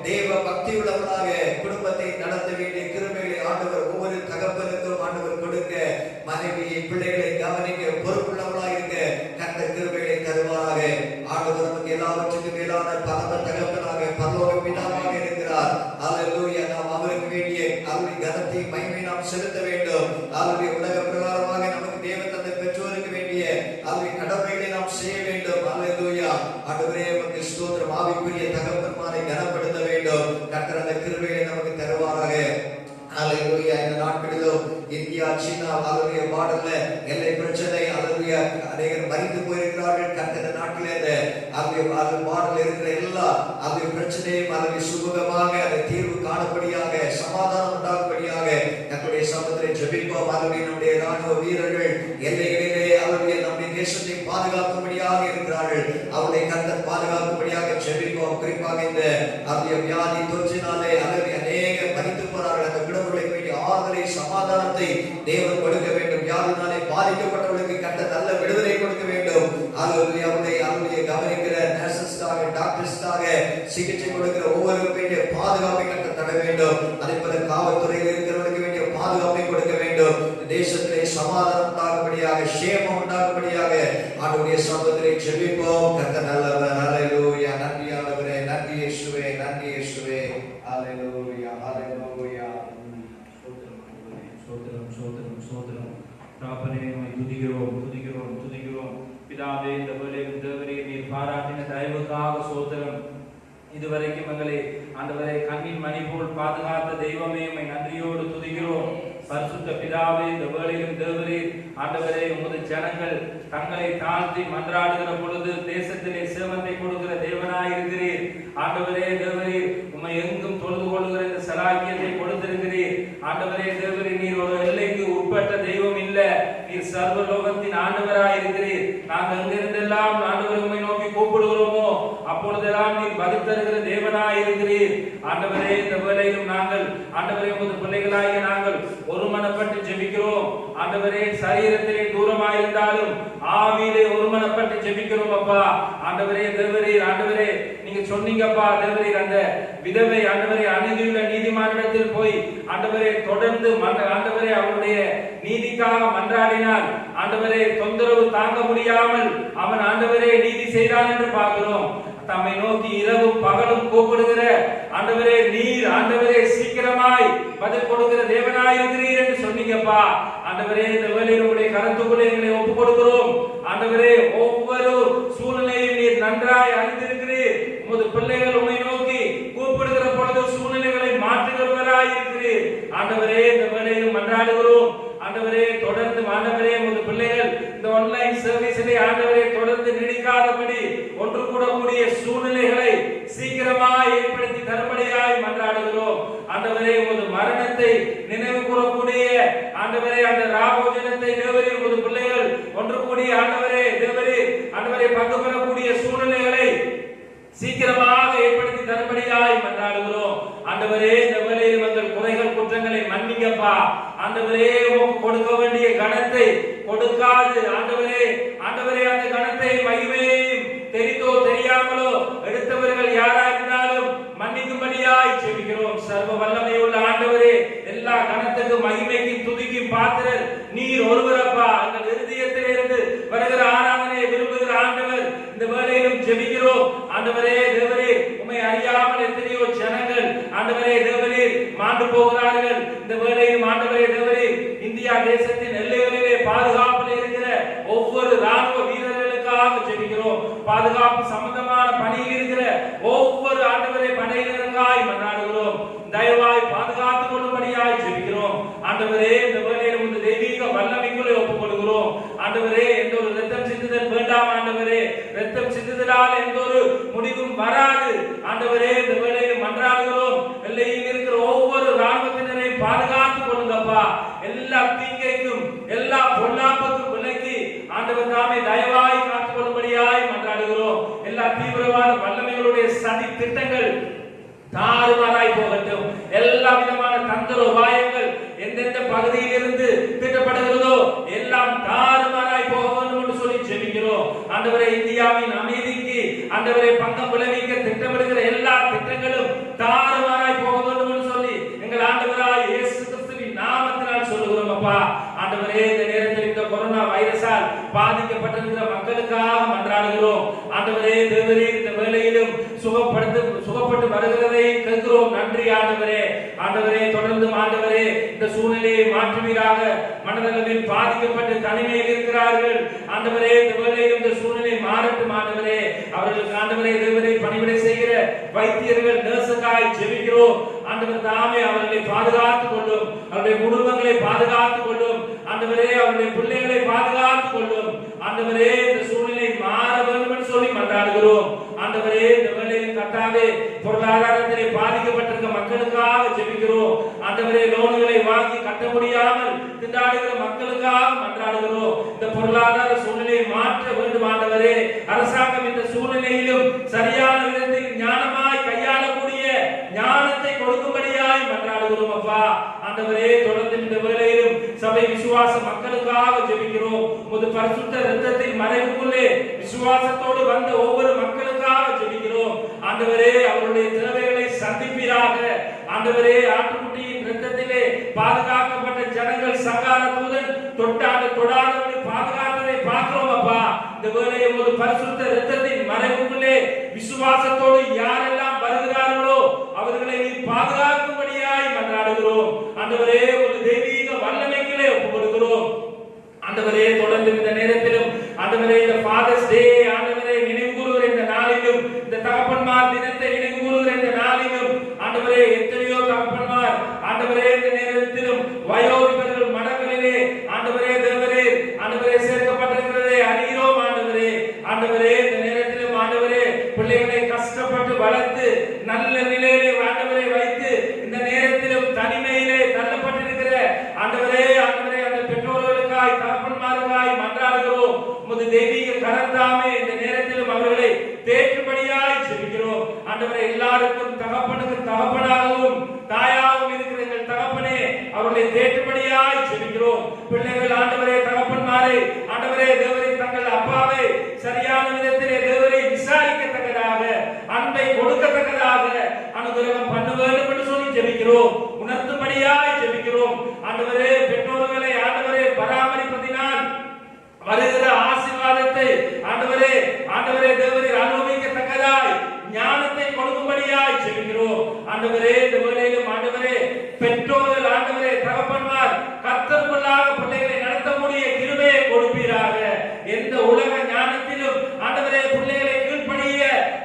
C: தேவ பக்தி உள்ளவர்களாக குடும்பத்தை நடத்த வேண்டிய கிருபைகளை ஆண்டவர் ஒவ்வொரு தகப்பனுக்கும் ஆண்டவர் கொடுக்க, மனைவியை பிள்ளைகளை கவனிக்க பொறுப்புள்ளவர்களாக இருக்க கர்த்தர் கிருபைகளை தருவாராக. ஆண்டவர் நமக்கு எல்லாவற்றுக்கும் மேலான பரம தகப்பனாக, பரலோக பிதாவாக இருக்கிறார். ஹல்லேலூயா. நாம் அவருக்கு வேண்டிய அவருடைய கனத்தை மகிமை நாம் செலுத்த வேண்டும். அவருடைய உலக பிரகாரமாக நமக்கு தேவன் தந்த பெற்றோருக்கு வேண்டிய அவருடைய கடமைகளை நாம் செய்ய வேண்டும். ஹல்லேலூயா. ஆண்டவரே உமக்கு ஸ்தோத்திரம். ஆவிக்குரிய தகப்பன்மாரை கனப்படுத்த வேண்டும். கர்த்தர் அந்த கிருபைகளை நமக்கு தருவாராக. ஹல்லேலூயா. இந்த நாட்களிலும் இந்தியா, சீனா ஹல்லேலூயா பார்டர்ல எல்லை பிரச்சனை ஹல்லேலூயா அநேகர் மரித்து போயிருக்கிறார்கள். கர்த்தர் நாட்டிலே அந்த பார்டர்ல இருக்கிற எல்லா அந்த பிரச்சனையும் ஹல்லேலூயா சுமூகமாக அந்த தீர்வு காணப்படியாக, சமாதானம் உண்டாகும்படியாக கர்த்தருடைய சமூகத்திலே ஜெபிப்போம். ஹல்லேலூயா. நம்முடைய ராணுவ வீரர்கள் எல்லைகளிலே ஹல்லேலூயா நம்முடைய தேசத்தை பாதுகாக்கும்படியாக இருக்கிறார்கள். அவர்களை கர்த்தர் பாதுகாக்கும்படியாக ஜெபிப்போம். குறிப்பாக இந்த ஹல்லேலூயா வியாதி தொற்றினாலே ஹல்லேலூயா அநேகர் மரித்து போறார்கள். அந்த விடுதலைக்கு வேண்டிய ஆறுதலை, சமாதானத்தை தேவன் கொடுக்க வேண்டும். வியாதினாலே பாதிக்கப்பட்டவர்களுக்கு கர்த்தர் நல்ல விடுதலை கொடுக்க வேண்டும். ஹல்லேலூயா. அவர்களை கவனிக்கிற நர்சஸ்க்காக, டாக்டர்ஸ்க்காக சிகிச்சை கொடுக்கிற ஒவ்வொருவருக்கும் வேண்டிய பாதுகாப்பை கர்த்தர் தர வேண்டும். அதே போல காவல்துறையில் இருக்கிறவர்களுக்கு வேண்டிய பாதுகாப்பை கொடுக்க வேண்டும். தேசத்திலே சமாதானம் உண்டாகும்படியாக, சேமம் உண்டாகும்படியாக ஆண்டவருடைய சமூகத்திலே ஜெபிப்போம். கர்த்தர் நல்லவர். ஹல்லேலூயா. நன்றி ஆண்டவரே, நன்றி இயேசுவே, நன்றி இயேசுவே. ஹல்லேலூயா, ஹல்லேலூயா.
D: சோதரம் சோதரம் சோதரம் பிராபனே உம்மை துதிக்கிறோம், துதிக்கிறோம், துதிக்கிறோம். பிதாவே, இந்த வேளையில் தேவரே நீர் பாராட்டின தயவுக்காக சோதரம். இதுவரைக்கும் எங்களை ஆண்டவரே கண்ணின் மணி போல் பாதுகாத்த தெய்வமே உம்மை நன்றியோடு துதிக்கிறோம். பரிசுத்த பிதாவே, இந்த வேளையிலும் தேவரே ஆண்டவரே உமது ஜனங்கள் தங்களை தாழ்த்தி மன்றாடுகிற பொழுது தேசத்திலே சேமத்தை கொடுக்கிற தேவனாய் இருக்கிறீர். ஆண்டவரே தேவரே உம்மை எங்கும் தொழுது கொள்ளுகிற இந்த சலாக்கியத்தை கொடுத்திருக்கிறீர். ஆண்டவரே தேவரே நீர் ஒரு எல்லைக்கு உட்பட்ட தெய்வம் இல்ல, நீர் சர்வ லோகத்தின் ஆண்டவராய் இருக்கிறீர். நாங்கள் எங்கிருந்தெல்லாம் ஆண்டவரை உம்மை நோக்கி கூப்பிடுகிறோமோ அப்பொழுதெல்லாம் நீர் பதில் தருகிற தேவனாய் இருக்கிறீர். ஆண்டவரே இந்த வேளையிலும் நாங்கள் ஆண்டவரே உமது பிள்ளைகளாகிய நாங்கள் ஒருமனப்பட்டு ஜெபிக்கிறோம். ஆண்டவரே சரீரத்திலே தூரமாயிருந்தாலும் ஆவியிலே ஒருமனப்பட்டு ஜெபிக்கிறோம் அப்பா. ஆண்டவரே தேவரே ஆண்டவரே நீங்க சொன்னீங்கப்பா தேவரே அந்த விதவை ஆண்டவரே அநீதியுள்ள நீதிமானிடத்தில் போய் ஆண்டவரே தொடர்ந்து ஆண்டவரே அவருடைய நீதிக்காக மன்றாடினால் ஆண்டவரே தொந்தரவு தாங்க முடியாமல் அவன் ஆண்டவரே நீதி செய்தான் என்று பார்க்கிறோம். தம்மை நோக்கி இரவும் பகலும் கூப்பிடுகிற ஆண்டவரே நீர் ஆண்டவரே சீக்கிரமாய் பதில் கொடுக்கிற தேவனாய் இருக்கிறீர் என்று சொன்னீங்கப்பா. ஆண்டவரே இந்த வேளையில் உம்முடைய கரத்துக்குள்ளே எங்களை ஒப்புக் கொடுக்கிறோம். ஆண்டவரே ஒவ்வொரு சூழ்நிலையும் நீர் நன்றாய் அறிந்திருக்கிறீர். உமது பிள்ளைகள் உம்மை நோக்கி கூப்பிடுகிற பொழுது சூழ்நிலைகளை மாற்றுகிறவராய் இருக்கிறீர். ஆண்டவரே இந்த வேளையிலும் மன்றாடுகிறோம். ஆண்டவரே தொடர்ந்து ஆண்டவரே உமது பிள்ளைகள் இந்த ஆன்லைன் சர்வீஸிலே ஆண்டவரே தொடர்ந்து நீடிக்காதபடி ஒன்று கூடக்கூடிய சூழ்நிலைகளை சீக்கிரமாய் ஏற்படுத்தி தரும்படியாய் மன்றாடுகிறோம். ஆண்டவரே உமது மரணத்தை நினைவு கூறக்கூடிய ஆண்டவரே அந்த ராபோஜனத்தை தேவரே உமது பிள்ளைகள் ஒன்று கூடிய ஆண்டவரே தேவரே ஆண்டவரே பங்கு பெறக்கூடிய சூழ்நிலைகளை சீக்கிரமாக ஏற்படுத்தி தரும்படியாய் மன்றாடுகிறோம். ஆண்டவரே இந்த வேளையில் எங்கள் குறைகள் குற்றங்களை மன்னிங்கப்பா. ஆண்டவரே உமக்கு கொடுக்க வேண்டிய கனத்தை கொடுக்காது ஆண்டவரே ஆண்டவரே அந்த கனத்தை மகிமையையும் தெரிந்தோ தெரியாமலோ எடுத்தவர்கள் யாரா இருந்தாலும் மன்னிக்க நீர் ஒருவரப்பா. எங்கள் இருதயத்தில் இருந்து வருகிற ஆராதனையை விரும்புகிற ஆண்டவர், இந்த வேளையிலும் ஜெபிக்கிறோம் ஆண்டவரே. தேவரே, உம்மை அறியாமல் எத்தனையோ ஜனங்கள் ஆண்டவரே தேவரே மாண்டு போகிறார்கள். இந்த வேளையிலும் ஆண்டவரே தேவரே, இந்தியா தேசத்தின் எல்லைகளிலே பாதுகாப்பில் இருக்கிற ஒவ்வொரு ராணுவ வீரர்களுக்காக ஜெபிக்கிறோம். பாதுகாப்பு சம்பந்தமான பணியில் இருக்கிற ஒவ்வொரு ஆண்டவரே படையினருக்காய் மன்றாடுகிறோம். தயவாய் பாதுகாத்துக் கொள்ளும்படியாய் ஜெபிக்கிறோம் ஆண்டவரே. இந்த வேளையிலும் இந்த தெய்வீக வல்லமைக்குள்ளே ஒப்புக்கொள்கிறோம் ஆண்டவரே. எந்த ஒரு இரத்தம் சிந்துதல் வேண்டாம் ஆண்டவரே. இரத்தம் சிந்துதலால் எந்த ஒரு முடிவும் வராது ஆண்டவரே. இந்த வேளையிலும் மன்றாடுகிறோம். எல்லையில் இருக்கிற ஒவ்வொரு ராணுவத்தினரையும் பாதுகாத்துக் கொள்ளுங்கப்பா. எல்லா தீங்கைக்கும் எல்லா பொல்லாப்புக்கும் விலக்கி ஆண்டவர் தாமே தயவாய் காத்துக் கொள்ளும்படியாய் மன்றாடுகிறோம். எல்லா தீவிரவாத வல்லமைகளுடைய சதி திட்டங்கள் தாறுமாறாய் போகட்டும். எல்லா விதமான தந்திர உபாயங்கள் எந்தெந்த பகுதியில் இருந்து திட்டப்படுகிறதோ எல்லாம் தாறுமாறாய் போக வேண்டும் என்று சொல்லி ஜெபிக்கிறோம் ஆண்டவரே. இந்தியாவின் அமைதிக்கு ஆண்டவரே பங்கம் விளைவிக்க திட்டமிடுகிற எல்லா திட்டங்களும் தாறுமாறாய் போக வேண்டும் என்று சொல்லி எங்கள் ஆண்டவராய் இயேசு கிறிஸ்துவின் நாமத்தினால் சொல்லுகிறோம் அப்பா. ஆண்டவரே, இந்த நேரத்தில் இந்த கொரோனா வைரஸால் பாதிக்கப்பட்டிருக்கிற மக்களுக்காக மன்றாடுகிறோம் ஆண்டவரே. தேவரே, இந்த வேளையிலும் சுகப்பட்டு வருகிறதை கேட்கிறோம். நன்றி ஆண்டவரே. ஆண்டவரே, தொடர்ந்து ஆண்டவரே இந்த சூழ்நிலையை மாற்றுவீராக. மனதளவில் பாதிக்கப்பட்டு தனிமையில் இருக்கிறார்கள் ஆண்டவரே. இந்த வேளையிலும் இந்த சூழ்நிலை மாறட்டும் ஆண்டவரே. அவர்களுக்கு ஆண்டவரே தேவரே பணிவிடை செய்கிற வைத்தியர்கள் நர்சுக்காய் ஜெபிக்கிறோம் ஆண்டவர் தாமே அவர்களை பாதுகாத்துக் கொள்ளும். அவருடைய குடும்பங்களை பாதுகாத்துக் கொள்ளும் ஆண்டவரே. அவருடைய பிள்ளைகளை பாதுகாத்துக் கொள்ளும் ஆண்டவரே. இந்த சூழ்நிலை மாற வேண்டும் என்று சொல்லி மன்றாடுகிறோம் ஆண்டவரே. இந்த வேளையில் கர்த்தாவே, பொருளாதாரத்திலே பாதிக்கப்பட்டிருக்க மக்களுக்காக ஜெபிக்கிறோம் ஆண்டவரே. லோன்களை வாங்கி கட்ட முடியாமல் திண்டாடுகிற மக்களுக்காக மன்றாடுகிறோம். இந்த பொருளாதார சூழ்நிலையை மாற்ற வேண்டும் ஆண்டவரே. அரசாங்கம் இந்த சூழ்நிலையிலும் சரியான விதத்தில் ஞானமாய் கையாளக்கூடிய ஞானத்தை கொடுக்கும்படியாய் மன்றாடுகிறோம் அப்பா ஆண்டவரே. தொடர்ந்து இந்த வேளையிலும் சபை விசுவாச மக்களுக்காக ஜெபிக்கிறோம். உமது பரிசுத்த இரத்தத்தின் மறைவுக்குள்ளே விசுவாசத்தோடு வந்த ஒவ்வொரு மக்களுக்காக ஜெபிக்கிறோம் ஆண்டவரே. அவருடைய தேவைகளை சந்திப்பீராக ஆண்டவரே. ஆட்டுக்குட்டியின் இரத்தத்திலே பாதுகாக்கப்பட்ட ஜனங்கள் சங்கார தூதன் தொடாதபடி பாதுகாத்ததை பார்க்கிறோம் அப்பா. இந்த வேளையை உமது பரிசுத்த இரத்தத்தின் மறைவுக்குள்ளே விசுவாசத்தோடு யாரெல்லாம் வருகிறார்களோ அவர்களை நீ பாதுகாக்கும்படியாய் மன்றாடுகிறோம் ஆண்டவரே. ஒரு தெய்வீக வல்லமைகளே ஒப்புக்கொடுக்கிறோம் ஆண்டவரே. தொடர்ந்து இந்த நேரத்திலும் ஆண்டவரே இந்த ஃபாதர்ஸ் டே ஆண்டவரே நினைவு கூறுகிற இந்த நாளிலும், இந்த தகப்பன்மார் தினத்தை நினைவு கூறுகிற இந்த நாளிலும் ஆண்டவரே எத்தனையோ தகப்பன்மார் ஆண்டவரே இந்த நேரத்திலும் வயோதிபர்கள் மடங்களிலே ஆண்டவரே தேவரே ஆண்டவரே சேர்க்கப்பட்டிருக்கிறதை அறிகிறோம் ஆண்டவரே. ஆண்டவரே இந்த நேரத்திலும் ஆண்டவரே பிள்ளைகளை கஷ்டப்பட்டு வளர்த்து நல்ல நிலையிலே ஆண்டவரை வைத்து இந்த நேரத்திலும் தனிமையிலே தள்ளப்பட்டிருக்கிற ஆண்டவரே ஆண்டவரே அந்த பெற்றோர்களுக்காய் தகப்பன்மாருக்காய் மன்றாடுகிறோம். உமது தெய்வீக கரந்தாமே இந்த நேரத்திலும் அவர்களை தேற்றும்படியாய் ஜெபிக்கிறோம் ஆண்டவரே. எல்லாருக்கும் தகப்பனுக்கு தகப்பனாகவும் தாயாகவும் இருக்கிற எங்கள் தகப்பனே அவர்களை தேற்றும்படியாய் ஜெபிக்கிறோம். பிள்ளைகள் ஆண்டவரே தகப்பன்மாரை ஆண்டவரே தேவரே தங்கள் அப்பாவை சரியான விதத்திலே தேவரை விசாரிக்கத்தக்கதாக அன்பை கொடுக்கத்தக்கதாக அனுகிரகம் பண்ண வேண்டும் என்று சொல்லி ஜெபிக்கிறோம். உணர்த்தும்படியாய் ஜெபிக்கிறோம் ஆண்டவரே. பெற்றோர்களை ஆண்டவரே பராமரிப்பதினால் வருகிற ஆசீர்வாதத்தை ஆண்டவரே ஆண்டவரே தேவரே அனுபவிக்கத்தக்கதாய் ஞானத்தை கொடுக்கும்படியாய் ஜெபிக்கிறோம் ஆண்டவரே. இந்த வேளையிலும் ஆண்டவரே பெற்றோர்கள் ஆண்டவரே தகப்பன்மார் கர்த்தருக்குள்ளாக பிள்ளைகளை நடத்தக்கூடிய கிருபையை கொடுப்பீராக. எந்த உலக ஞானத்திலும் ஆண்டவரே பிள்ளைகளை கீழ்ப்படிய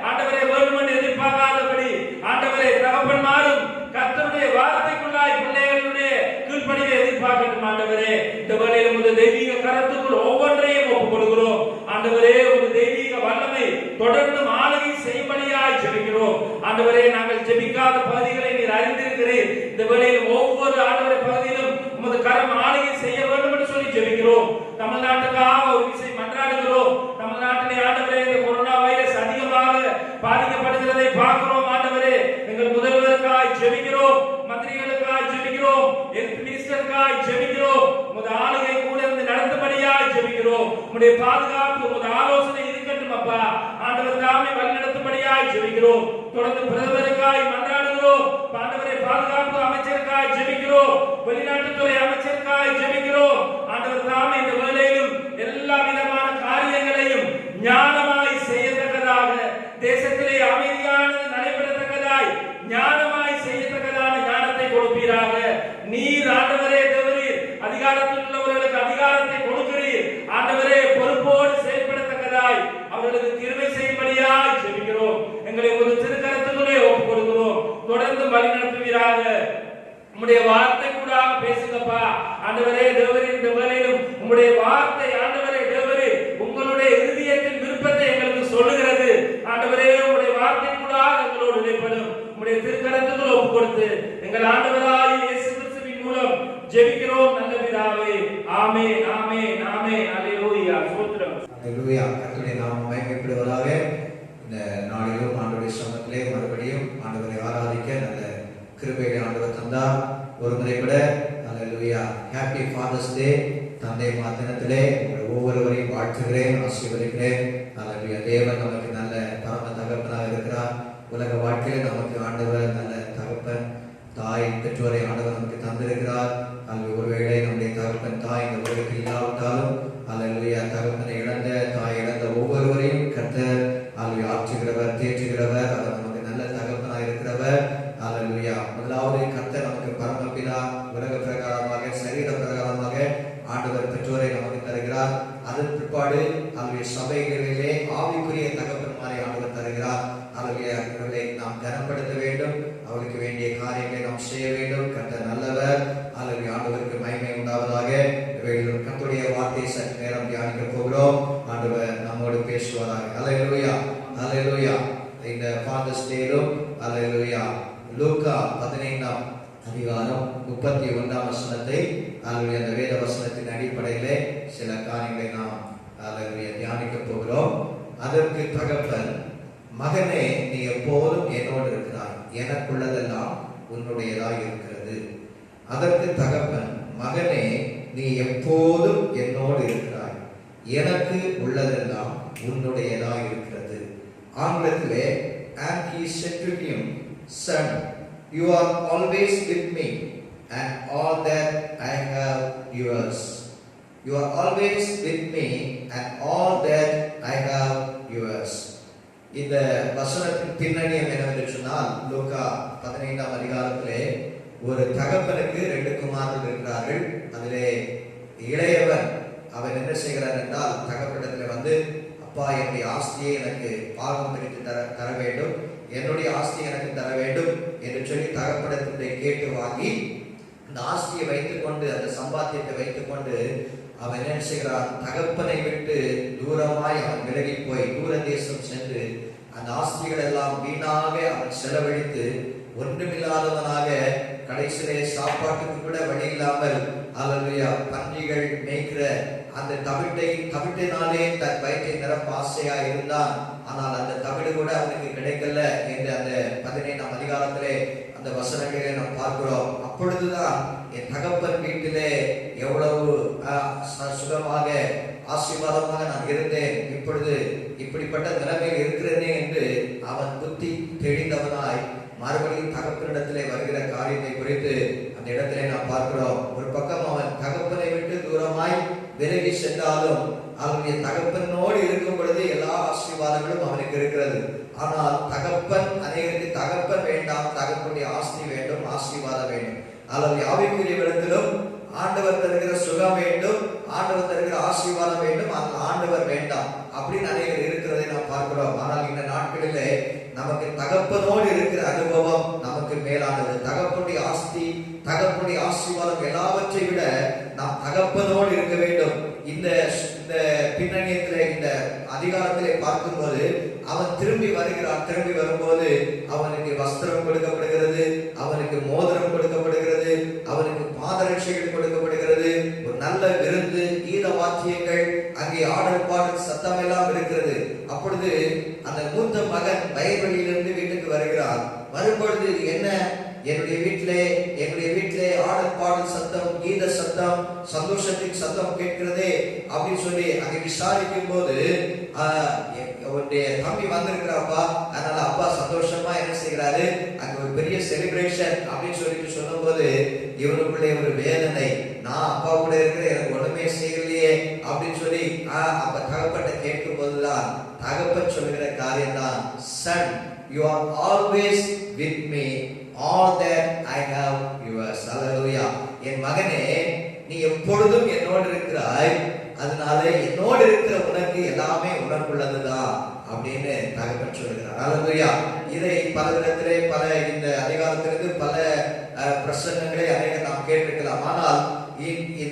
D: ஆண்டவரே வேண்டும் என்று எதிர்பார்க்காதபடி ஆண்டவரே தகப்பன்மாரும் கர்த்தருடைய வார்த்தைக்குள்ளாய் பிள்ளைகளுடைய கீழ்ப்படியை எதிர்பார்க்கட்டும் ஆண்டவரே. இந்த வேளையிலும் உமது தெய்வீக கரத்துக்குள் ஒவ்வொன்றையும் ஒப்புக் கொடுக்கிறோம் ஆண்டவரே. உமது தெய்வீக வல்லமை தொடர்ந்து ஆளுகை செய்யும்படியாய் ஜெபிக்கிறோம் ஆண்டவரே. நாங்கள் ஜெபிக்காத பகுதிகளை நீர் அறிந்திருக்கிறீர். இந்த வேளையில் ஒவ்வொரு ஆண்டவரே பகுதியிலும் உமது கரம் ஆளுகை செய்ய வேண்டும் என்று சொல்லி ஜெபிக்கிறோம். தமிழ்நாட்டுக்காக ஒரு விஷயம் மன்றாடுகிறோம். தமிழ்நாட்டிலே ஆண்டவரே இந்த கொரோனா வைரஸ் அதிகமாக பாதிக்கப்படுகிறதை பார்க்கிறோம் ஆண்டவரே. எங்கள் முதல்வருக்காய் ஜெபிக்கிறோம், மந்திரிகளுக்காய் ஜெபிக்கிறோம், ஹெல்த் மினிஸ்டருக்காய் ஜெபிக்கிறோம். உமது ஆளுகை கூட இருந்து நடத்தும்படியாய் ஜெபிக்கிறோம். உம்முடைய பாதுகாப்பு உமது ஆலோசனை இருக்கட்டும் அப்பா. ஆண்டவர் தாமே வழிநடத்தும்படியாய் ஜெபிக்கிறோம். தொடர்ந்து பிரதமருக்காய் மன்றாடுகிறோம். ஆண்டவரே, பாதுகாப்பு அமைச்சருக்காய் ஜெபிக்கிறோம். வெளிநாட்டுத்துறை அமைச்சருக்காய் ஜெபிக்கிறோம். ஆண்டவர் தாமே இந்த வேளையிலும் எல்லா விதமான காரியங்களையும் ஞானமாய் செய்யத்தக்கதாக, தேசத்திலே அமைதியானது நடைபெறத்தக்கதாய் ஞானமாய் செய்யத்தக்கதான ஞானத்தை கொடுப்பீராக. நீர் ஆண்டவரே தேவரீர் அதிகாரத்தில் உள்ளவர்களுக்கு அதிகாரத்தை கொடுக்கிறீர். ஆண்டவரே, பொறுப்போடு செயல்படத்தக்கதாய் அவர்களுக்கு கிருபை செய்யும்படியாய் ஜெபிக்கிறோம். எங்களை ஒரு திருக்கரத்துக்குள்ளே ஒப்புக் கொடுக்கிறோம். தொடர்ந்து வழி நடத்துவீராக. உம்முடைய வார்த்தை கூட பேசுங்கப்பா. ஆண்டவரே தேவரே, இந்த வேளையிலும் உம்முடைய வார்த்தை ஆண்டவரே தேவரே உங்களுடைய இருதயத்தின் விருப்பத்தை எங்களுக்கு சொல்லுகிறது. ஆண்டவரே, உம்முடைய வார்த்தை கூட எங்களோடு இடைப்படும். உம்முடைய திருக்கரத்துக்குள் ஒப்புக் கொடுத்து எங்கள் ஆண்டவராகிய இயேசு கிறிஸ்துவின் மூலம் ஜெபிக்கிறோம் நல்ல பிதாவே. ஆமென், ஆமென், ஆமென். அல்லேலூயா. ஸ்தோத்திரம்.
A: அல்லேலூயா. கர்த்தருடைய நாமம் மகிமைப்படுவதாக. இந்த நாளிலும் ஆண்டவருடைய சமத்திலே மறுபடியும் ஆண்டவரை ஆராதிக்க நல்ல கிருபையை ஆண்டவர் தந்தார். ஒரு முறை கூட அல்லேலூயா. ஹேப்பி ஃபாதர்ஸ் டே. தந்தை தினத்திலே உங்கள் ஒவ்வொருவரையும் வாழ்த்துகிறேன், ஆசீர்வதிக்கிறேன். அல்லேலூயா. தேவன் நமக்கு நல்ல பரம தகப்பனாக இருக்கிறார். உலக வாழ்க்கையில் நமக்கு ஆண்டவர் நல்ல தகப்பன் தாய் பெற்றோரை ஆண்டவர் நமக்கு தந்திருக்கிறார். அல்லது ஒருவேளை நம்முடைய தகப்பன் தாய் இந்த உலகத்தில் இல்லாவிட்டாலும் அல்லேலூயா தகப்பனை இழந்த தாய் இழந்த ஒவ்வொருவரையும் கர்த்தர் அல்லது ஆற்றுகிறவர், தேற்றுகிறவர். அவர் நமக்கு நல்ல தகப்பனாக இருக்கிறவர். அல்லேலூயா. முதலாவது கர்த்தர் நமக்கு பரமபிதா, உலக பிரகாரமாக சரீர பிரகாரமாக ஆண்டவர் பெற்றோரை நமக்கு தருகிறார். அதன் பிற்பாடு அல்லது சபைகளிலே ஆவிக்குரிய தகப்பன்மாரை ஆண்டவர் தருகிறார். அல்லேலூயா. அவர்களை நாம் கனப்படுத்த வேண்டும். அவருக்கு வேண்டிய காரியங்களை நாம் செய்ய வேண்டும். கர்த்தர் நல்லவர். அல்லேலூயா. ஆண்டவருக்கு மகிமை உண்டாவதாக. கர்த்தருடைய வார்த்தையை சற்று நேரம் தியானிக்க போகிறோம். ஆண்டவர் நம்மோடு பேசுவாராக. அல்லேலூயா, அல்லேலூயா. இந்த ஃபாதர்ஸ் டேலும் அல்லேலூயா லூக்கா 15ஆம் அதிகாரம் 31ஆம் வசனத்தை அல்லேலூயா அந்த வேத வசனத்தின் அடிப்படையிலே சில காரியங்களை நாம் அல்லேலூயா தியானிக்க போகிறோம். அதற்கு தகப்பன், மகனே, நீ எப்போதும் என்னோடு இருக்கிறாய், எனக்குள்ளதெல்லாம் உன்னுடையதாய் இருக்கிறது. அதற்கு தகப்பன், மகனே, நீ எப்போதும் என்னோடு இருக்கிறாய், எனக்கு உள்ளதெல்லாம் உன்னுடையதாய் இருக்கிறது. ஆங்கிலத்திலே and he said to him, son, you are always with me and all that I have yours. You are always with me and all that I have yours. இந்த வசனத்தின் பின்னணியம் என்னவென்று சொன்னால், லூக்கா 15ஆம் அதிகாரத்திலே ஒரு தகப்பனுக்கு 2 குமாரர்கள் இருக்கிறார்கள். அதிலே இளையவன் அவன் என்ன செய்கிறான் என்றால், தகப்பனிடத்தில் வந்து, அப்பா, என்னுடைய ஆஸ்தியை எனக்கு பாகம் பிரித்து தர வேண்டும், என்னுடைய ஆஸ்தியை எனக்கு தர வேண்டும் என்று சொல்லி தகப்பனிடத்தை கேட்டு வாங்கி அந்த ஆஸ்தியை வைத்துக்கொண்டு, அந்த சம்பாத்தியத்தை வைத்துக்கொண்டு அவன் என்ன செய்கிறான், தகப்பனை விட்டு தூரமாய் அவன் விலகி போய் தூர தேசம் சென்று அந்த ஆஸ்திகள் எல்லாம் வீணாக அவன் செலவழித்து ஒன்றுமில்லாதவனாக கடைசியிலே சாப்பாட்டுக்கு கூட வழி இல்லாமல் அல்லேலூயா பன்றிகள் மேய்க்கிற அந்த தவிட்டினாலே தன் வயிற்றை நிரப்ப ஆசையா இருந்தான். ஆனால் அந்த தவிடு கூட அவனுக்கு கிடைக்கல என்று அந்த 15ஆம் அதிகாரத்திலே அந்த வசனங்களை நாம் பார்க்கிறோம். அப்பொழுதுதான் என் தகப்பன் வீட்டிலே எவ்வளவு சுகமாக ஆசீர்வாதமாக நான் இருந்தேன், இப்பொழுது இப்படிப்பட்ட நிலைமையில் இருக்கிறேனே என்று அவன் புத்தி தெளிந்தவனாய் மறுபடியும் தகப்பனிடத்திலே வருகிற காரியத்தை குறித்து அந்த இடத்திலே நாம் பார்க்கிறோம். ஒரு பக்கம் அவன் தகப்பனை விட்டு தூரமாய் விலகி சென்றாலும் அவனுடைய தகப்பனோடு இருக்கும் பொழுது எல்லா ஆசீர்வாதங்களும் அவனுக்கு இருக்கிறது. ஆனால் தகப்பன், அநேகருக்கு தகப்பன் வேண்டாம், தகப்பனுடைய ஆஸ்தி வேண்டும், ஆசீர்வாதம் வேண்டும். அல்லது ஆவிக்குரிய இடத்திலும் ஆண்டவர் தருகிற சுகம் வேண்டும், ஆண்டவர் தருகிற ஆசீர்வாதம் வேண்டும், அந்த ஆண்டவர் வேண்டாம் அப்படின்னு அநேகர் இருக்கிறதை நாம் பார்க்கிறோம். ஆனால் இந்த நாட்களிலே நமக்கு தகப்பனோடு இருக்கிற அனுபவம் நமக்கு மேலானது. தகப்பனுடைய ஆஸ்தி, தகப்பனுடைய ஆசீர்வாதம் எல்லாவற்றை விட நாம் தகப்பனோடு இருக்க வேண்டும். இந்த பின்னணியத்திலே இந்த அதிகாரத்திலே பார்க்கும்போது அவன் திரும்பி வருகிறான். திரும்பி வரும்போது அவனுக்கு வஸ்திரம் கொடுக்கப்படுகிறது, அவனுக்கு மோதிரம் கொடுக்கப்படுகிறது, அவனுக்கு பாதரட்சைகள் கொடுக்கப்படுகிறது, ஒரு நல்ல விருந்து, கீத வாத்தியங்கள், அங்கே ஆடல் பாடல் சத்தம் எல்லாம் இருக்கிறது. அப்பொழுது அந்த மூத்த மகன் வயல்வெளியிலிருந்து வீட்டுக்கு வருகிறார். வரும்பொழுது என்ன என்னுடைய வீட்டிலே ஆடல் பாடல் சத்தம், கீத சத்தம், சந்தோஷத்தின் சத்தம் கேட்கிறதே அப்படின்னு சொல்லி அங்க விசாரிக்கும் போது அவருடைய தம்பி வந்திருக்கிறாப்பா, அதனால அப்பா சந்தோஷமா என்ன செய்கிறாரு, அங்க ஒரு பெரிய செலிப்ரேஷன் அப்படின்னு சொல்லிட்டு சொல்லும் போது இவனுக்குள்ளே ஒரு வேதனை, நான் அப்பா கூட இருக்கிற எனக்கு ஒண்ணுமே செய்யலையே அப்படின்னு சொல்லி அப்ப தகப்பட்ட கேட்கும் போதுதான் தகப்பன் சொல்லுகிற காரியம் தான், Sun you are always with me, all that I have yours. Hallelujah. என் மகனே, நீ எப்பொழுதும் என்னோடு இருக்கிறாய், அதனால என்னோடு இருக்கிற உனக்கு எல்லாமே உனக்குள்ளதுதான் அப்படின்னு தகப்பன் சொல்லுகிறார். ஹalleluya. இதை பல விதத்திலே பல இந்த அதிகாரத்திலிருந்து பல பிரசங்கங்களை அநேக நாம் கேட்டிருக்கலாம். ஆனால்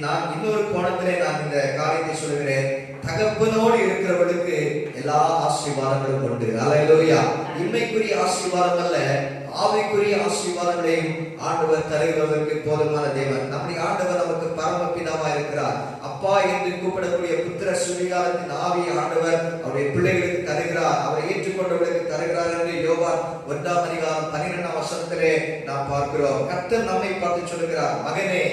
A: நான் இன்னொரு கோணத்திலே நான் இந்த காரியத்தை சொல்கிறேன். தகப்பனோடு இருக்கிறவர்களுக்கு எல்லா ஆசீர்வாதங்களும் உண்டு. ஹalleluya. இம்மைக்குரிய ஆசீர்வாதம் அல்ல, ஆவிக்குரிய ஆசீர்வாதங்களையும் ஆண்டவர் தருகிறதற்கு போதுமான தேவன். நம்முடைய ஆண்டவர் நமக்கு பரமபிதாவா இருக்கிறார். அப்பா என்று கூப்பிடக்கூடிய புத்திர சுவிகாரத்தின் ஆவியை ஆண்டவர் அவருடைய பிள்ளைகளுக்கு தருகிறார், அவரை ஏற்றுக்கொண்டவர்களுக்கு தருகிறார் என்று யோவான் 1:12 நாம் பார்க்கிறோம். கர்த்தர் நம்மை பார்த்து சொல்கிறார், மகனே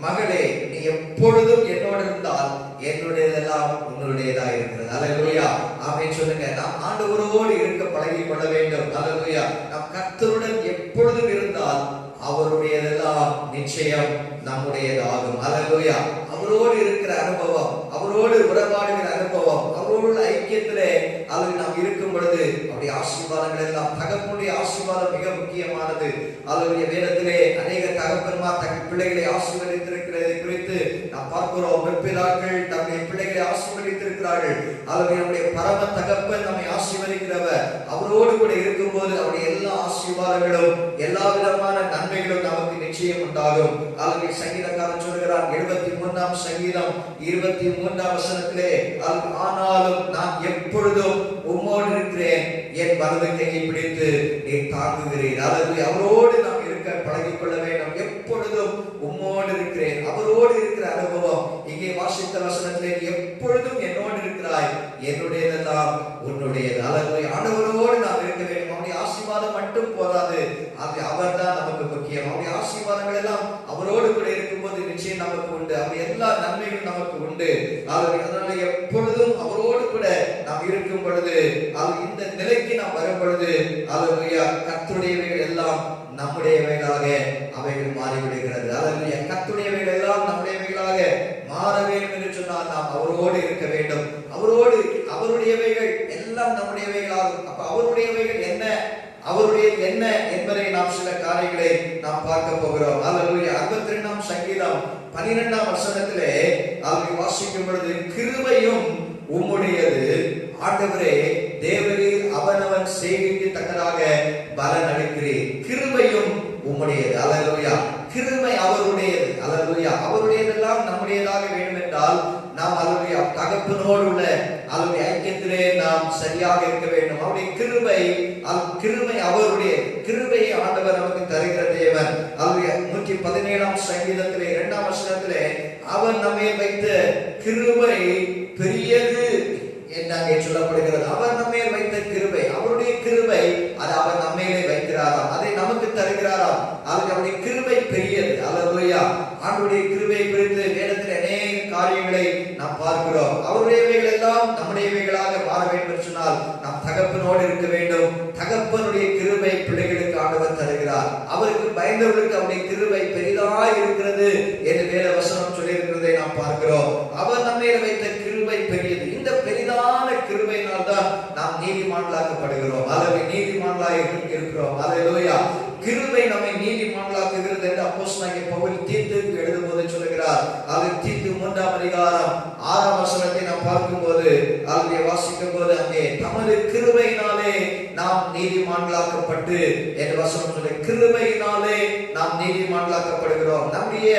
A: மகளே, நீ எப்பொழுதும் என்னோடு இருந்தால் என்னுடையதெல்லாம் உன்னுடையதா இருக்கிறது. ஹalleluya. ஆமென் சொல்லுங்க. நாம் ஆண்டவரோடு இருக்க பழகிக் கொள்ள வேண்டும். ஹalleluya. நாம் கர்த்தருடன் எப்பொழுதும் இருந்தால் அவருடையதெல்லாம் நிச்சயம் நம்முடையதாகும். ஹalleluya. அவரோடு இருக்கிற அனுபவம், அவரோடு உறவாடுகிற அனுபவம், அவரோடு ஐக்கியத்திலே அதில் நாம் இருக்கும் பொழுது அவருடைய ஆசீர்வாதங்கள் எல்லாம், தகப்பனுடைய ஆசீர்வாதம் மிக முக்கியமானது. அவருடைய வேதத்திலே அநேக தகப்பன்மார் தங்கள் பிள்ளைகளை ஆசீர்வதித்திருக்கிறதை குறித்து நாம் பார்க்கிறோம். முற்பிதாக்கள் தம்முடைய பிள்ளைகளை ஆசீர்வதித்திருக்கிறார்கள். அவருடைய நம்முடைய பரம தகப்பன் நம்மை ஆசீர்வதிக்கிறவர். அவரோடு கூட இருக்கும் போது அவருடைய எல்லா ஆசீர்வாதங்களும் எல்லா விதமான நன்மைகளும் நமக்கு நிச்சயம் உண்டாகும். அவருடைய சங்கீதக்காரன் சொல்கிறார் 73 சங்கீதம் 23 ஆனாலும் நான் எப்பொழுதும் உம்மோடு இருக்கிறேன், என் வலது கையை பிடித்து நீ தாங்குகிறேன். அதாவது அவரோடு நாம் இருக்க பழகிக் கொள்ள வேண்டும். எப்பொழுதும் உம்மோடு இருக்கிறேன், அவரோடு இருக்கிற அனுபவம். இங்கே வாசித்த வசனத்திலே எப்பொழுதும் என்னோடு இருக்கிறாய், என்னுடையதெல்லாம் உன்னுடையது. அதாவது ஆண்டவரோடு நாம் இருக்க வேண்டும். அவருடைய ஆசீர்வாதம் மட்டும் போதாது, அது அவர்தான் நமக்கு முக்கியம். அவருடைய ஆசீர்வாதங்கள் எல்லாம் அவரோடு கூட இருக்கும்போது நிச்சயம் நமக்கு உண்டு. அவருடைய எல்லா நன்மைகளும் நமக்கு உண்டு. அதனால எப்பொழுதும் அவரோடு கூட நாம் இருக்கும் பொழுது, இந்த நிலைக்கு நாம் வரும் பொழுது கர்த்தருடையவைகள் எல்லாம் நம்முடையவைகளாக அவைகள் மாறிவிடுகிறது. அல்லேலூயா. கர்த்தருடையவைகள் எல்லாம் நம்முடையவைகளாக மாற வேண்டும் என்று சொன்னால் நாம் அவரோடு இருக்க வேண்டும். அவரோடு அவருடையவைகள் எல்லாம் நம்முடையவைகளாகும். அப்ப அவருடையவைகள் என்ன, அவருடைய என்ன என்பதை நாம் சில காரியங்களை நாம் பார்க்க போகிறோம். அல்லேலூயா. 62 சங்கீதம் 12 அதை வாசிக்கும் பொழுது, கிருபையும் உம்முடையது ஆண்டவரே, தேவரீர் அவனவன் செய்கைக்கு தக்கதாக பலன் அளிக்கிறீர். கிருபையும் உம்முடையது. அல்லேலூயா. கிருபை அவருடையது. அல்லேலூயா. அவருடையதெல்லாம் நம்முடையதாக வேண்டும் என்றால் நாம் அல்லேலூயா தகப்பனோடு உள்ள அல்லேலூயா ஐக்கியத்திலே நாம் சரியாக இருக்க வேண்டும். அவருடைய கிருபை அவருடைய கிருபையை ஆண்டவர் நமக்கு தருகிற தேவன். அல்லேலூயா. 117 சங்கீதத்திலே 2 அவர் நம்மை வைத்த கிருபை பெரியது என்று அங்கே சொல்லப்படுகிறது. அவர் நம்மை வைத்த கிருபை, அவருடைய கிருபை, அது அவர் நம்மையிலே வைக்கிறாராம், அதை நமக்கு தருகிறாராம். அவருடைய கிருபை பெரியது. அல்லேலூயா. ஆண்டவருடைய கிருபை குறித்து வேதத்தில் அநேக காரியங்களை நாம் பார்க்கிறோம். அவருடையவைகள் எல்லாம் நம்முடையவைகளாக மாற வேண்டும் என்று சொன்னால் நாம் தகப்பனோடு இருக்க வேண்டும். தகப்பனுடைய கிருபை பிள்ளைகளுக்கு ஆண்டவர் தருகிறார். அவருக்கு பயந்தவர்களுக்கு அவருடைய கிருபை பெரிதாய் இருக்கிறது என்று வேத வசனம் சொல்லி இருக்கிறதை நாம் பார்க்கிறோம். அவர் நம்மை வைத்த கிருபை பெரியது. இந்த பெரிதான கிருபையினால் தான் நாம் நீதிமான்களாக்கப்படுகிறோம். அல்லது நீதிமான்களாக இருக்கிறோம். அல்லேலூயா. கிருபை நம்மை நீதிமான்களாக்குகிறது என்று அப்போஸ்தலனாகிய பவுல் தீத்துக்கு எழுதும்போது சொல்கிறார். அது தீத்து 3:6 நாம் பார்க்கும்போது அதை வாசிக்கும் போது அங்கே தமது கிருபையினாலே நாம் நீதிமான்களாக்கப்பட்டு என்று வசனம் சொல்லி, கிருபையினாலே நாம் நீதிமான்களாக்கப்படுகிறோம். நம்முடைய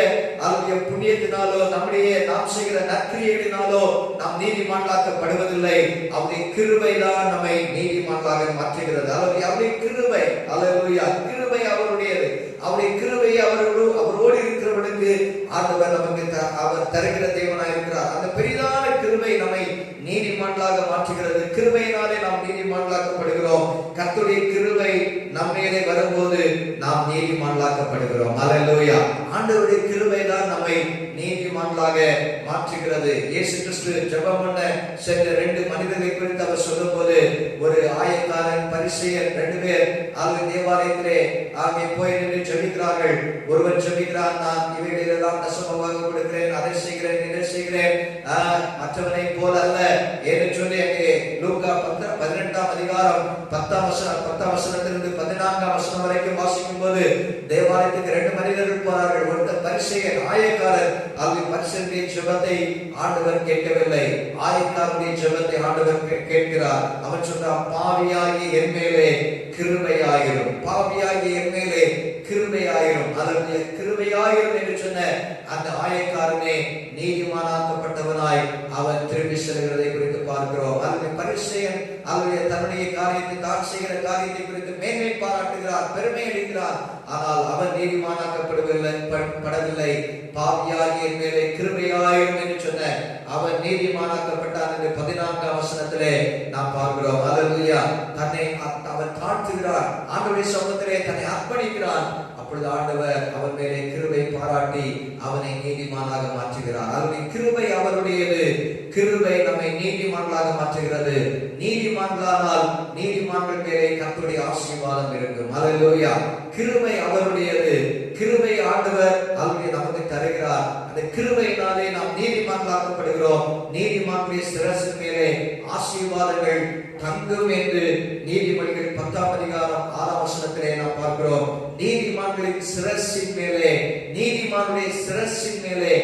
A: புண்ணியத்தினாலோ நம்முடைய நாம் செய்கிற நற்கிரியைகளினாலோ நாம் நீதிமான்களாக்கப்படுவதில்லை. அவருடைய கிருபை தான் நம்மை நீதிமான்களாக மாற்றுகிறது. அவருடைய கிருபை. அல்லேலூயா. கிருபை அவருடையது. அவருடைய கிருபையை அவரோடு இருக்கிறவனுக்கு ஆண்டவர் நமக்கு அவர் தருகிற தேவனாய் இருக்கிறார். அந்த பெரிதான கிருபை நம்மை நீதிமான்களாக மாற்றுகிறது. கிருபையினாலே நாம் நீதிமான்களாக்கப்படுகிறோம். கர்த்தருடைய கிருபை நம்மையிலே வரும்போது நாம் நீதிமான்களாக ஹல்லேலூயா. ஆண்டவருடைய கிருபை தான் நம்மை நீதிமான்களாக மாற்றுகிறது. இயேசு கிறிஸ்து ஜெபம் பண்ண சென்ற 2 மனிதர்களை குறித்து அவர் சொல்லும்போது, ஒரு ஆயக்காரன் பரிசேயர் 2 பேர் தேவாலயத்திலே போய் நின்று ஜெபிக்கிறார்கள். ஒருவன் ஜெபிக்கிறான், நான் இவைகளெல்லாம் தசமமாக கொடுக்கிறேன், அதை செய்கிறேன், இதை செய்கிறேன், மற்றவனை போல அல்ல என்று சொல்லி அங்கே லூக்கா 18ஆம் அதிகாரம் 10ஆம் வசனத்திலிருந்து 14ஆம் வசனம் வரைக்கும் வாசிக்கும் போது, தேவாலயத்துக்கு 2 மனிதர்கள் போறார்கள். ஒருத்தர் பரிசேயர், ஆயக்காரர். பரிசேயருடைய ஜெபத்தை ஆண்டவர் கேட்கவில்லை, ஆயக்காரருடைய ஜெபத்தை ஆண்டவர் கேட்கிறார். அவன் சொல்றான், பாவியாகிய என் மேலே கிருபையாயிரும், பாவியாகிய என் மேலே கிருபையாயிரும். அதனுடைய கிருபையாயிரும் என்று சொன்ன அந்த ஆயக்காரனே நீதிமானாக்கப்பட்டவனாய் அவன் திரும்பி செல்கிறதை குறித்து பார்க்கிறோம். அதனுடைய பரிசேயன் தன்னுடைய காரியத்தை, தான் செய்கிற காரியத்தை குறித்து மேன்மை பாராட்டுகிறார், பெருமை அளிக்கிறார். ஆனால் அவன் நீதிமானாக்கப்படவில்லை. பாவியாகிய என் மேலே கிருபையாயிரும் என்று சொன்ன அவன் நீதிமானாக்கப்பட்டான் என்று 14ஆம் வசனத்திலே நாம் பார்க்கிறோம். ஹல்லேலூயா. தன்னை அவன் தாழ்த்துகிறான், ஆண்டவருடைய சமூகத்திலே தன்னை அர்ப்பணிக்கிறான். அப்பொழுது ஆண்டவர் அவன் மேலே கிருபை பாராட்டி அவனை நீதிமானாக மாற்றுகிறார். அவருடைய கிருபை அவருடையது. கிருபை நம்மை நீதிமான்களாக மாற்றுகிறது. நீதிமான்களானால் நீதிமான்கள் மேலே கர்த்தருடைய ஆசீர்வாதம் இருக்கும். ஹல்லேலூயா. கிருபை அவருடையது. கிருபை ஆண்டவர் அவருடைய நமக்கு தருகிறார். அந்த கிருபையினாலே நாம் நீதிமான்களாக்கப்படுகிறோம். நீதிமான்களுடைய சிரசின் மேலே ஆசீர்வாதங்கள் தங்கும் என்று நீதிமொழிகள் 10ஆம் அதிகாரம் 6ஆம் வசனத்திலே நாம் பார்க்கிறோம். நீதிமான்களின் சிரசின் மேலே, நீதிமான்களுடைய சிரசின் மேலே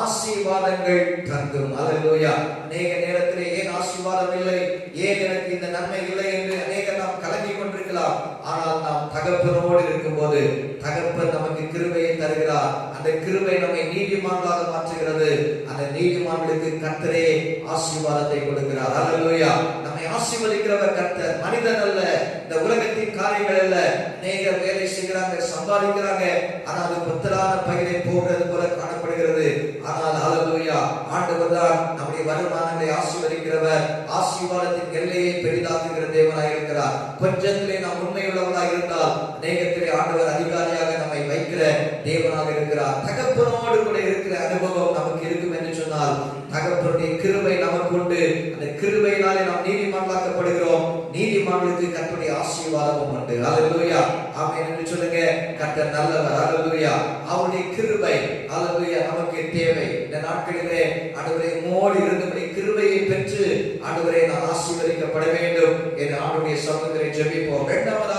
A: ஆசீர்வாதங்கள் தங்கும். ஹல்லேலூயா. அநேக நேரத்திலே ஏன் ஆசீர்வாதம் இல்லை, ஏன் எனக்கு இந்த நன்மை இல்லை என்று அநேகர் நாம் கலங்கி கொண்டிருக்கலாம். ஆனால் நாம் தகப்பனோடு இருக்கும்போது தகப்பன் நமக்கு கிருபையை தருகிறார். அந்த கிருபை நம்மை நீதிமான்களாக மாற்றுகிறது. அந்த நீதிமான்களுக்கு கர்த்தரே ஆசீர்வாதத்தை கொடுக்கிறார். ஹல்லேலூயா. நம்மை ஆசீர்வதிக்கிறவர் கர்த்தர், மனிதன் அல்ல, இந்த உலகத்தின் காரியங்கள் அல்ல. அநேகர் வேலை செய்கிறாங்க, சம்பாதிக்கிறாங்க, ஆனால் அது புத்தரான பயிரை போடுறது போல காணப்படுகிறது. ஆனால் ஹல்லேலூயா, ஆண்டவர் தான் நம்முடைய வருமானங்களை ஆசீர்வதிக்கிறவர். ஆசீர்வாதத்தின் எல்லையை பெரிதாக்குகிற தேவனாய் இருக்கிறார். கொஞ்சத்திலே நாம் உண்மையுள்ளவர்களாக இருந்தால் அநேகத்திலே ஆண்டவர் அதிகாரியாக நம்மை வைக்கிற தேவனாக இருக்கிறார். தகப்பனோடு கூட இருக்கிற அனுபவம் நமக்கு இருக்கும் என்று சொன்னால் தகப்பனுடைய கிருபை நமக்கு உண்டு. அந்த கிருபையினாலே நாம் நீதிமான்களாக்கப்படுகிறோம். நீதிமான்களுக்கு கர்த்தருடைய ஆசீர்வாதமும் உண்டு. ஹல்லேலூயா. ஆமென் என்று சொல்லுங்க. கர்த்தர் நல்லவர். ஹல்லேலூயா. அவருடைய கிருபை ஹல்லேலூயா நமக்கு தேவை. இந்த நாட்களிலே ஆண்டவரே மோடி இருந்தபடி கிருபையை பெற்று ஆண்டவரே நான் ஆசீர்வதிக்கப்பட வேண்டும் என்று ஆண்டவருடைய சமூகத்திலே ஜெபிப்போம். இரண்டாவதாக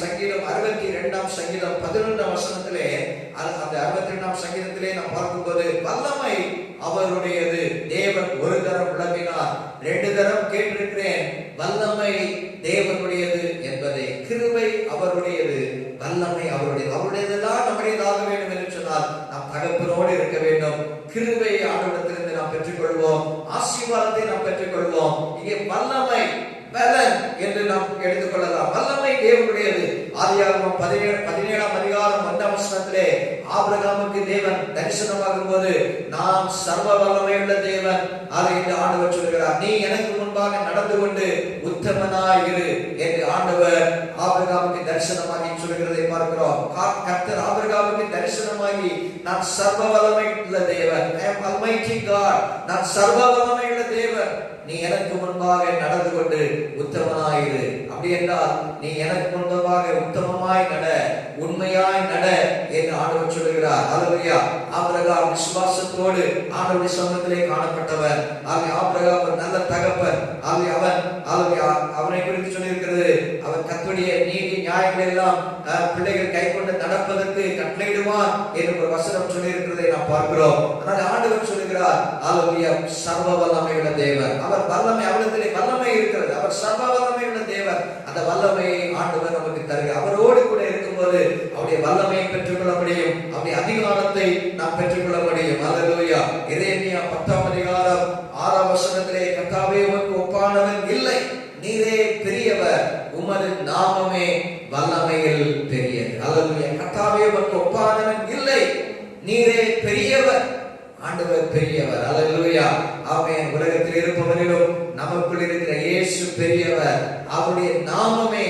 A: சங்கீதம் 62ஆம் சங்கீதம் 11ஆம் வசனத்திலே, அந்த 62ஆம் சங்கீதத்திலே நாம் பார்க்கும்போது, வல்லமை அவருடையது, தேவன் ஒரு தரம் விளம்பினார், 2 தரம் கேட்டிருக்கிறேன், வல்லமை தேவனுடையது என்பதை. கிருபை அவருடையது, வல்லமை அவருடையது. அவருடையதெல்லாம் நம்முடையதாக வேண்டும் என்று சொன்னால் நாம் தகப்பனோடு இருக்க வேண்டும். கிருபை ஆண்டவரிடத்திலிருந்து நாம் பெற்றுக்கொள்வோம், ஆசீர்வாதத்தை நாம் பெற்றுக்கொள்வோம். இங்கே வல்லமை, பலன் என்று நாம் எடுத்துக்கொள்ளலாம். வல்லமை தேவனுடையது. ஆதியாகமம் 17ஆம் அதிகாரம் 1ஆம் வசனத்திலே ஆபிரகாமுக்கு தேவன் தரிசனமாகும் போது, நாம் சர்வ வல்லமையுள்ள தேவன் அதை என்று ஆண்டவர் சொல்கிறார். நீ எனக்கு முன்பாக நடந்து கொண்டு உத்தமனாய் இரு என்று ஆண்டவர் ஆபிரகாமுக்கு தரிசனமாகி சொல்கிறதை பார்க்கிறோம். கர்த்தர் ஆபிரகாமுக்கு தரிசனமாகி, நான் சர்வ வல்லமையுள்ள தேவன், I am Almighty God, நான் சர்வ வல்லமையுள்ள தேவன், நீ எனக்கு முன்பாக நடந்து கொண்டு உத்தமனாயிரு. அப்படி என்றால் நீ எனக்கு முன்பாக உத்தமமாய் நட, உண்மையாய் நட என்று ஆண்டவர் சொல்கிறார். ஹல்லேலூயா. ஆபிரகாம் விசுவாசத்தோடு ஆண்டவருடைய சமூகத்திலே காணப்பட்டவர். ஆபிரகாம் ஒரு நல்ல தகப்பன். அவனை குறித்து சொல்லியிருக்கிறது, அவர் கர்த்தருடைய நீதி நியாயங்களை எல்லாம் பிள்ளைகள் கை கொண்டு நடப்பதற்கு கட்டளையிடுவான் என்று ஒரு வசனம் சொல்லியிருக்கிறதை நாம் பார்க்கிறோம். ஆனால் ஆண்டவர் சொல்லுகிறார், ஹல்லேலூயா, சர்வ வல்லமையுள்ள தேவன். அவர் வல்லமை, அவரிடத்திலே வல்லமை இருக்கிறது. அவர் சர்வ வல்லமையுள்ள தேவன். அந்த வல்லமையை ஆண்டவர் நமக்கு தருகிறார். அவரோடு கூட இருக்கும்போது அவருடைய வல்லமையை பெற்றுக்கொள்ள முடியும், அவருடைய அதிகாரத்தை நாம் பெற்றுக்கொள்ள முடியும். ஹல்லேலூயா. எரேமியா 10ஆம் அதிகாரம் 6ஆம் வசனத்திலே, கர்த்தாவே உமக்கு ஒப்பானவன் இல்லை, நீரே பெரியவர், உமது நாமமே வல்லமையில் பெரியது. ஹல்லேலூயா. கர்த்தாவே உமக்கு ஒப்பானவன் இல்லை, நீரே பெரியவர். ஆண்டவர் பெரியவர். ஹல்லேலூயா. ஆமென். உலகத்தில் இருப்பவரிலும் நமக்குள் இருக்கிற இயேசு பெரியவர். அவருடைய நாமமே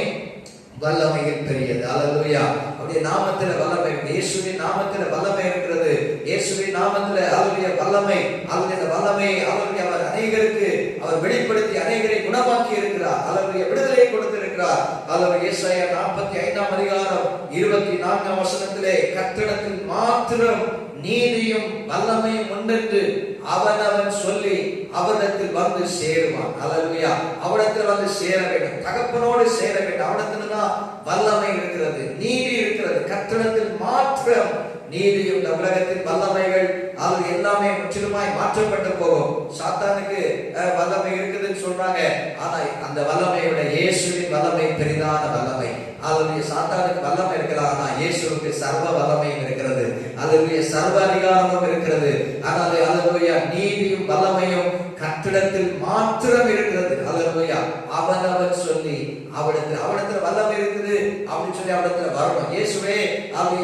A: வல்லமையில் பெரியது. ஹல்லேலூயா. அவருடைய நாமத்தில் வல்லமை. இயேசுவின் நாமத்தில் வல்லமை இருக்கிறது. இயேசுவின் நாமத்தில் அவருடைய வல்லமை, அவருடைய வல்லமை அவருடைய அவர் அநேகருக்கு அவர் வெளிப்படுத்தி அநேகரை குணமாக்கி இருக்கிறார். அவருடைய விடுதலை கொடுத்திருக்கிறார். அவர் ஏசாயா 45 அதிகாரம் 24 வசனத்திலே கர்த்தரிடத்தில் மாத்திரம் நீதியும் வல்லமையும் உண்டென்று அவன் சொல்லி அவரிடத்தில் வந்து சேருவான். அல்லேலூயா. அவரிடத்தில் வந்து சேர வேண்டும், தகப்பனோடு சேர வேண்டும். அவரிடத்தில் தான் வல்லமை இருக்கிறது, நீதி இருக்கிறது. கர்த்தரிடத்தில் மாத்திரம் நீதியும் இந்த உலகத்தின் வல்லமைகள் அது எல்லாமே முற்றிலுமாய் மாற்றப்பட்டு போகும். சாத்தானுக்கு வல்லமை இருக்குதுன்னு சொல்றாங்க, ஆனா அந்த வல்லமையோட இயேசுவின் வல்லமை பெரிதான வல்லமை. அதுடைய சாத்தானுக்கு வல்லமை இருக்கலாம், ஆனா இயேசுவுக்கு சர்வ வல்லமையும் இருக்கிறது, அதுடைய சர்வ அதிகாரமும் இருக்கிறது. ஆனால் அல்லேலூயா நீதியும் வல்லமையும் கர்த்தரிடத்தில் மாத்திரம் இருக்கிறது. அல்லேலூயா. அவன் சொல்லி அவனிடத்தில் வல்லமை இருக்குது அப்படின்னு சொல்லி அவனிடத்தில் வரணும். இயேசுவே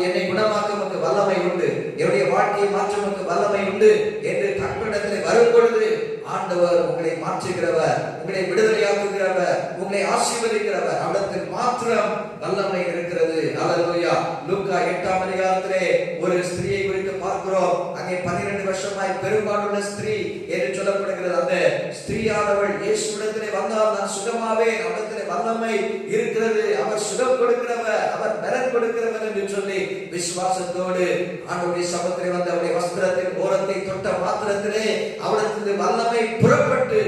A: என்னை குணமாக்க உமக்கு வல்லமை உண்டு, என்னுடைய வாழ்க்கையை மாற்ற உமக்கு வல்லமை உண்டு என்று தன்னிடத்தில் வரும் பொழுது ஆண்டவர் உங்களை மாற்றுகிறவர், உங்களை விடுதலையாக்குகிறவர், உங்களை ஆசீர்வதிக்கிறவர். அவரிடத்தில் மாத்திரம் வல்லமை இருக்கிறது. அல்லேலூயா. லூக்கா 8 அதிகாரத்திலே ஒரு ஸ்திரியை குறித்து பார்க்கிறோம். அங்கே 12 வருஷமாய் பெரும்பாலுள்ள ஸ்திரீ என்று சொல்லப்படுகிறது. அந்த ஸ்திரீயானவள் இயேசுவிடத்திலே வந்தால் நான் சுகமாவேன், அவரிடத்திலே வல்லமை இருக்கிறது, அவர் சுகம் கொடுக்கிறவர், அவர் பலன் கொடுக்கிறவர் என்று சொல்லி விசுவாசத்தோடு ஆண்டவருடைய சமூகத்திலே வந்து அவருடைய வஸ்திரத்தின் ஓரத்தை தொட்ட மாத்திரத்திலே அவரிடத்திலே வல்லமை புறப்பட்டு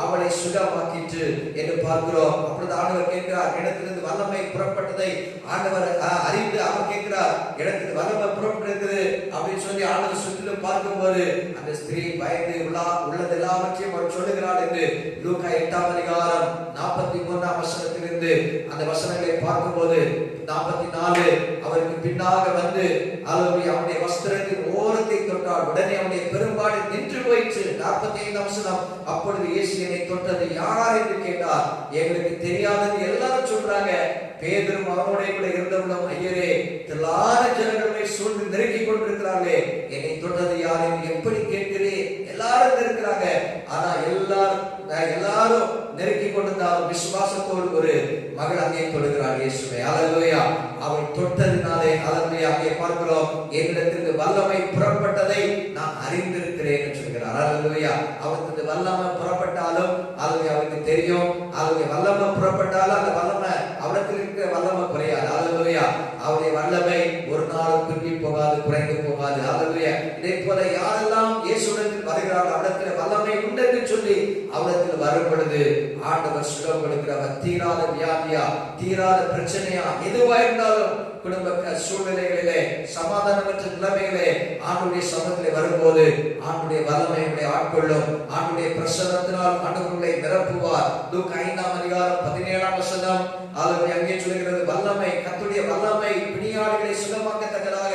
A: அவளை சுகமாக்கிட்டு என்று பார்க்கிறோம். அப்பொழுது ஆண்டவர் கேட்கிறார், இடத்திலிருந்து வல்லமை புறப்பட்டதை ஆண்டவர் அறிந்து அவர் கேட்கிறார், இடத்திலிருந்து வல்லமை புறப்பட்டிருக்குது அப்படின்னு சொல்லி ஆண்டவர் சுற்றிலும் பார்க்கும்போது அந்த ஸ்திரீ பயந்து உள்ளது எல்லாவற்றையும் அவர் சொல்லுகிறார் என்று லூக்கா 8 அதிகாரம் 41 வசனத்திலிருந்து அந்த வசனங்களை பார்க்கும்போது 44 அவருக்கு பின்னாக வந்து அவருடைய வஸ்திரத்தின் ஓரத்தை தொட்டார். உடனே அவருடைய பெரும்பாடு நின்று போயிற்று. 45 வசனம். அப்பொழுது இயேசு என்னை தொட்டது யார் என்று கேட்டார். எங்களுக்கு தெரியாதது எல்லாரும் சொல்றாங்க. பேதுரும் அவனோட கூட இருந்தவனும் ஐயரே திரளான ஜனங்களை சூழ்ந்து நெருக்கி கொண்டிருக்கிறார்களே, என்னை தொட்டது யார் என்று எப்படி கேட்கிறேன்? எல்லாரும் இருக்கிறாங்க, ஆனா எல்லாரும் நெருக்கி கொண்டிருந்தாலும் விசுவாசத்தோடு ஒரு மகள் அங்கே தொடுகிறார் இயேசுவை. அல்லேலூயா. அவள் தொட்டதினாலே அல்லேலூயா அங்கே பார்க்கிறோம், என்னிடத்திலிருந்து வல்லமை புறப்பட்டதை நான் அறிந்திருக்கிறேன் என்று சொல்கிறார். அல்லேலூயா. அவருக்கு வல்லமை புறப்பட்டாலும் அல்லேலூயா அவருக்கு தெரியும், அல்லேலூயா வல்லமை புறப்பட்டாலும் அந்த வல்லமை அவருக்கு இருக்கிற வல்லமை குறையாது. அல்லேலூயா. அவருடைய வல்லமை ஒரு நாள் திரும்பி போகாது, குறைந்து போகாது. அல்லேலூயா. இதே போல யாரெல்லாம் இயேசுவிடத்தில் வருகிறார்கள் அவரிடத்தில் வல்லமை உண்டு என்று சொல்லி அவரிடத்தில் வரும் பொழுது ஆண்டவர் சுகம் கொடுக்கிறவர். தீராத வியாதியா, தீராத பிரச்சனையா, எதுவா இருந்தாலும் குடும்ப சூழ்நிலைகளிலே, சமாதானமற்ற நிலைமைகளே ஆண்டுடைய சமூகத்திலே வரும்போது ஆண்டுடைய வல்லமையை ஆட்கொள்ளும். ஆண்டுடைய பிரசன்னத்தினால் ஆண்டவர்களை நிரப்புவார். லூக்கா 5 அதிகாரம் 17 வசனம் அங்கே சொல்கிறது, வல்லமை கர்த்தருடைய வல்லமை பிணியாளிகளை சுகமாக்கத்தக்கதாக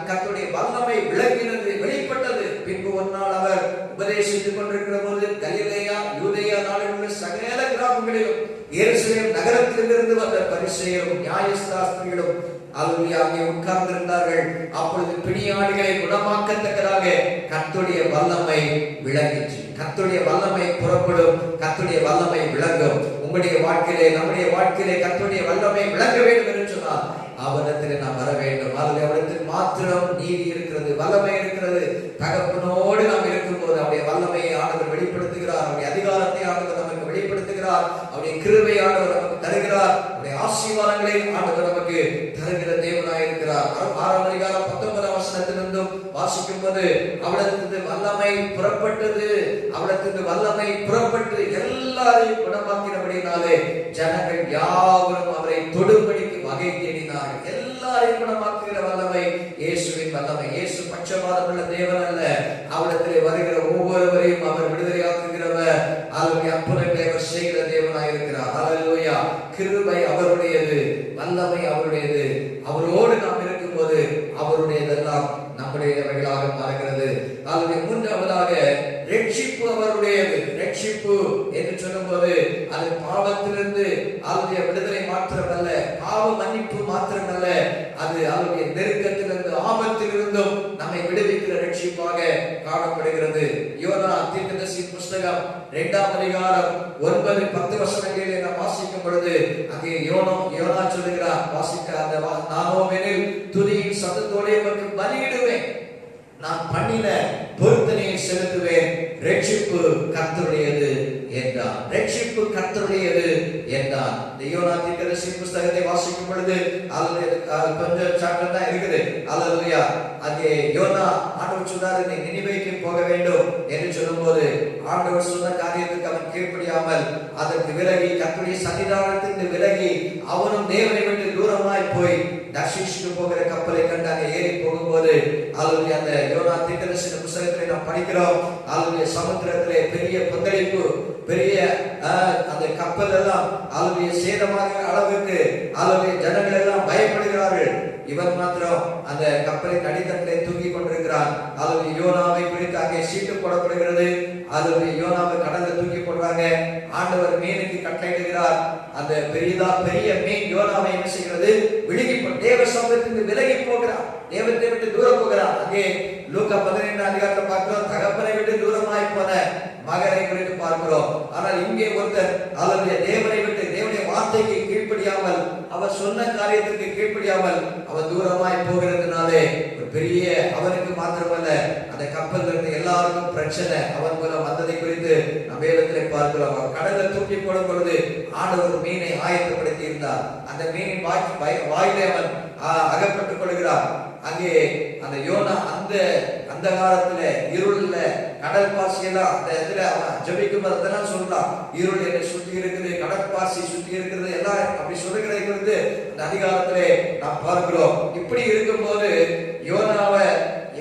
A: கர்த்தருடைய வல்லமை விளங்கினது, வெளிப்பட்டது. பின்பு ஒரு நாள் அவர் உபதேசித்துக் கொண்டிருக்கிற போது கலிலேயா யூதேயா நாடுகளில் உள்ள சகல கிராமங்களிலும் எருசலேம் நகரத்திலிருந்து வந்த பரிசேயரும் நியாயசாஸ்திரிகளும் அங்கே உட்கார்ந்திருந்தார்கள். அப்பொழுது பிணியாளிகளை குணமாக்கத்தக்கதாக கர்த்தருடைய வல்லமை விளங்கிற்று. கர்த்தருடைய வல்லமை புறப்படும், கர்த்தருடைய வல்லமை விளங்கும். உங்களுடைய வாழ்க்கையிலே, நம்முடைய வாழ்க்கையிலே கர்த்தருடைய வல்லமை விளங்க வேண்டும் என்று சொன்னால் அவரிடத்தில் நாம் வர வேண்டும். அவரிடத்தில் மாத்திரம் நீதி இருக்கிறது, வல்லமை இருக்கிறது. தகப்பனோடு நாம் இருக்கும்போது அவருடைய வல்லமையை ஆண்டவர் வெளிப்படுத்துகிறார், அவருடைய அதிகாரத்தை ஆண்டவர் நமக்கு வெளிப்படுத்துகிறார், அவருடைய கிருபையை ஆண்டவர் நமக்கு தருகிறார், அவருடைய ஆசீர்வாதங்களை ஆண்டவர் நமக்கு தருகிற தேவனாய் இருக்கிறார். 6 அதிகாரம் 19 வசனத்திலிருந்தும் வாசிக்கும் போது அவரிடத்திலிருந்து வல்லமை புறப்பட்டது, அவரிடத்திலிருந்து வல்லமை புறப்பட்டு எல்லாரையும் குணமாக்கினபடினாலே ஜனங்கள் யாவரும் அவரை தொடும்படிக்கு வகை தேடினார்கள். எல்லாரையும் குணமாக்குகிற வல்லமை இயேசுவின் வல்லமை. இயேசு பட்சபாதம் உள்ள தேவன் அல்ல, அவரிடத்திலே வருகிற ஒவ்வொருவரையும் அவர் விடுதலையாக்குகிறவர். அவருடைய அற்புதங்களை அவர் செய்கிற தேவனாய் இருக்கிறார். அல்லேலூயா. கிருபை அவருடையது, வல்லமை அவருடையது. அவரோடு நாம் இருக்கும்போது அவருடையதெல்லாம் நம்முடையவைகளாக மாறுகிறது. அல்லது மூன்றாவதாக ரட்சிப்பு அவருடையது. ரட்சிப்பு என்று சொல்லும்போது அது பாவத்திலிருந்து அவருடைய விடுதலை மாத்திரமல்ல, பாவ மன்னிப்பு மாத்திரமல்ல, அது அவருடைய நெருக்கத்திலிருந்து ஆபத்திலிருந்தும் நம்மை விடுவிக்கிற ரட்சிப்பாக காணப்படுகிறது. யோனா தீர்க்கதரிசியின் புஸ்தகம்
C: புஸ்தகம் 2ஆம் அதிகாரம் 9-10 வசனங்களிலே நாம் வாசிக்கும் பொழுது அங்கே யோனா சொல்லுகிறார், வாசிக்க அந்த நானோவெனில் துதியின் சத்தத்தோடே உமக்கு பலியிடுவேன், நான் பண்ணின பொருத்தனையை செலுத்துவேன், ரட்சிப்பு கர்த்தருடையது என்றான். ரட்சிப்பு கர்த்தருடையது என்றான். இந்த யோனா தீர்க்கதரிசி புஸ்தகத்தை வாசிக்கும் பொழுது கொஞ்சம் சாப்டர் தான் இருக்குது. அல்லேலூயா. அங்கே யோனா ஆண்டவர் சொன்னார், நீ நினிவேக்கு போக வேண்டும் என்று சொல்லும்போது ஆண்டவர் சொன்ன காரியத்துக்கு அவன் கீழ்ப்படியாமல் அதற்கு விலகி கர்த்தருடைய சன்னிதானத்திலிருந்து விலகி அவனும் தேவனை விட்டு தூரமாய் போய் தர்ஷீஷுக்கு போகிற கப்பலை கண்டு அங்கே ஏறி போகும்போது அல்லேலூயா அந்த யோனா தீர்க்கதரிசி புஸ்தகத்திலே நாம் படிக்கிறோம். அல்லேலூயா சமுத்திரத்திலே பெரிய கொந்தளிப்பு, பெரிய அந்த கப்பல் எல்லாம் அல்லேலூயா சேதமாகிற அளவுக்கு அல்லேலூயா ஜனங்கள் எல்லாம் பயப்படுகிறார்கள். இவன் மாத்திரம் அந்த கப்பலின் அடித்தட்டிலே தூங்கி கொண்டிருக்கிறான். அல்லேலூயா யோனாவை குறித்து அங்கே சீட்டு போடப்படுகிறது. அல்லேலூயா யோனாவை கடல்ல தூக்கி போடுறாங்க. ஆண்டவர் மீனுக்கு கட்டளையிடுகிறார். அந்த பெரிய மீன் யோனாவை என்ன செய்கிறது? விழுங்கி தேவ சமூகத்திலிருந்து விலகி போகிறார், தேவத்தை விட்டு தூரம் போகிறார். அங்கே லூக்கா 12ஆம் அதிகாரத்தில் பார்க்கிறோம், தகப்பனை விட்டு தூரமாய் போன மகனை குறித்து பார்க்கிறோம். ஆனால் இங்கே ஒருத்தர் அல்லேலூயா தேவனை விட்டு தேவனுடைய வார்த்தைக்கு கீழ்ப்படியாமல், அவர் சொன்ன காரியத்துக்கு கீழ்ப்படியாமல் அவன் தூரமாய் போகிறதுனாலே ஒரு பெரிய அவனுக்கு மாத்திரமல்ல அந்த கப்பல்ல இருந்து எல்லாருக்கும் பிரச்சனை அவன் மூலம் வந்ததை குறித்து நம்ம வேதத்திலே பார்க்கிறோம். அவன் கடல்ல தூக்கி போடும் பொழுது ஆண்டவர் மீனை ஆயத்தப்படுத்தி இருந்தார். அந்த மீனின் வாயிலே அவன் அகப்பட்டுக் கொள்கிறார். அங்கே அந்த யோனா அந்த காலத்துல இருள்ல கடல் பாசி எல்லாம் அந்த இதுல அவன் ஜெபிக்கும் அதெல்லாம் சொல்றான், இருள் என்னை சுத்தி இருக்குது, கடல் பாசி சுத்தி இருக்கிறது எல்லாம் அப்படி சொல்லுகிறதை குறித்து அந்த அதிகாரத்திலே நாம் பார்க்கிறோம். இப்படி இருக்கும்போது யோனாவை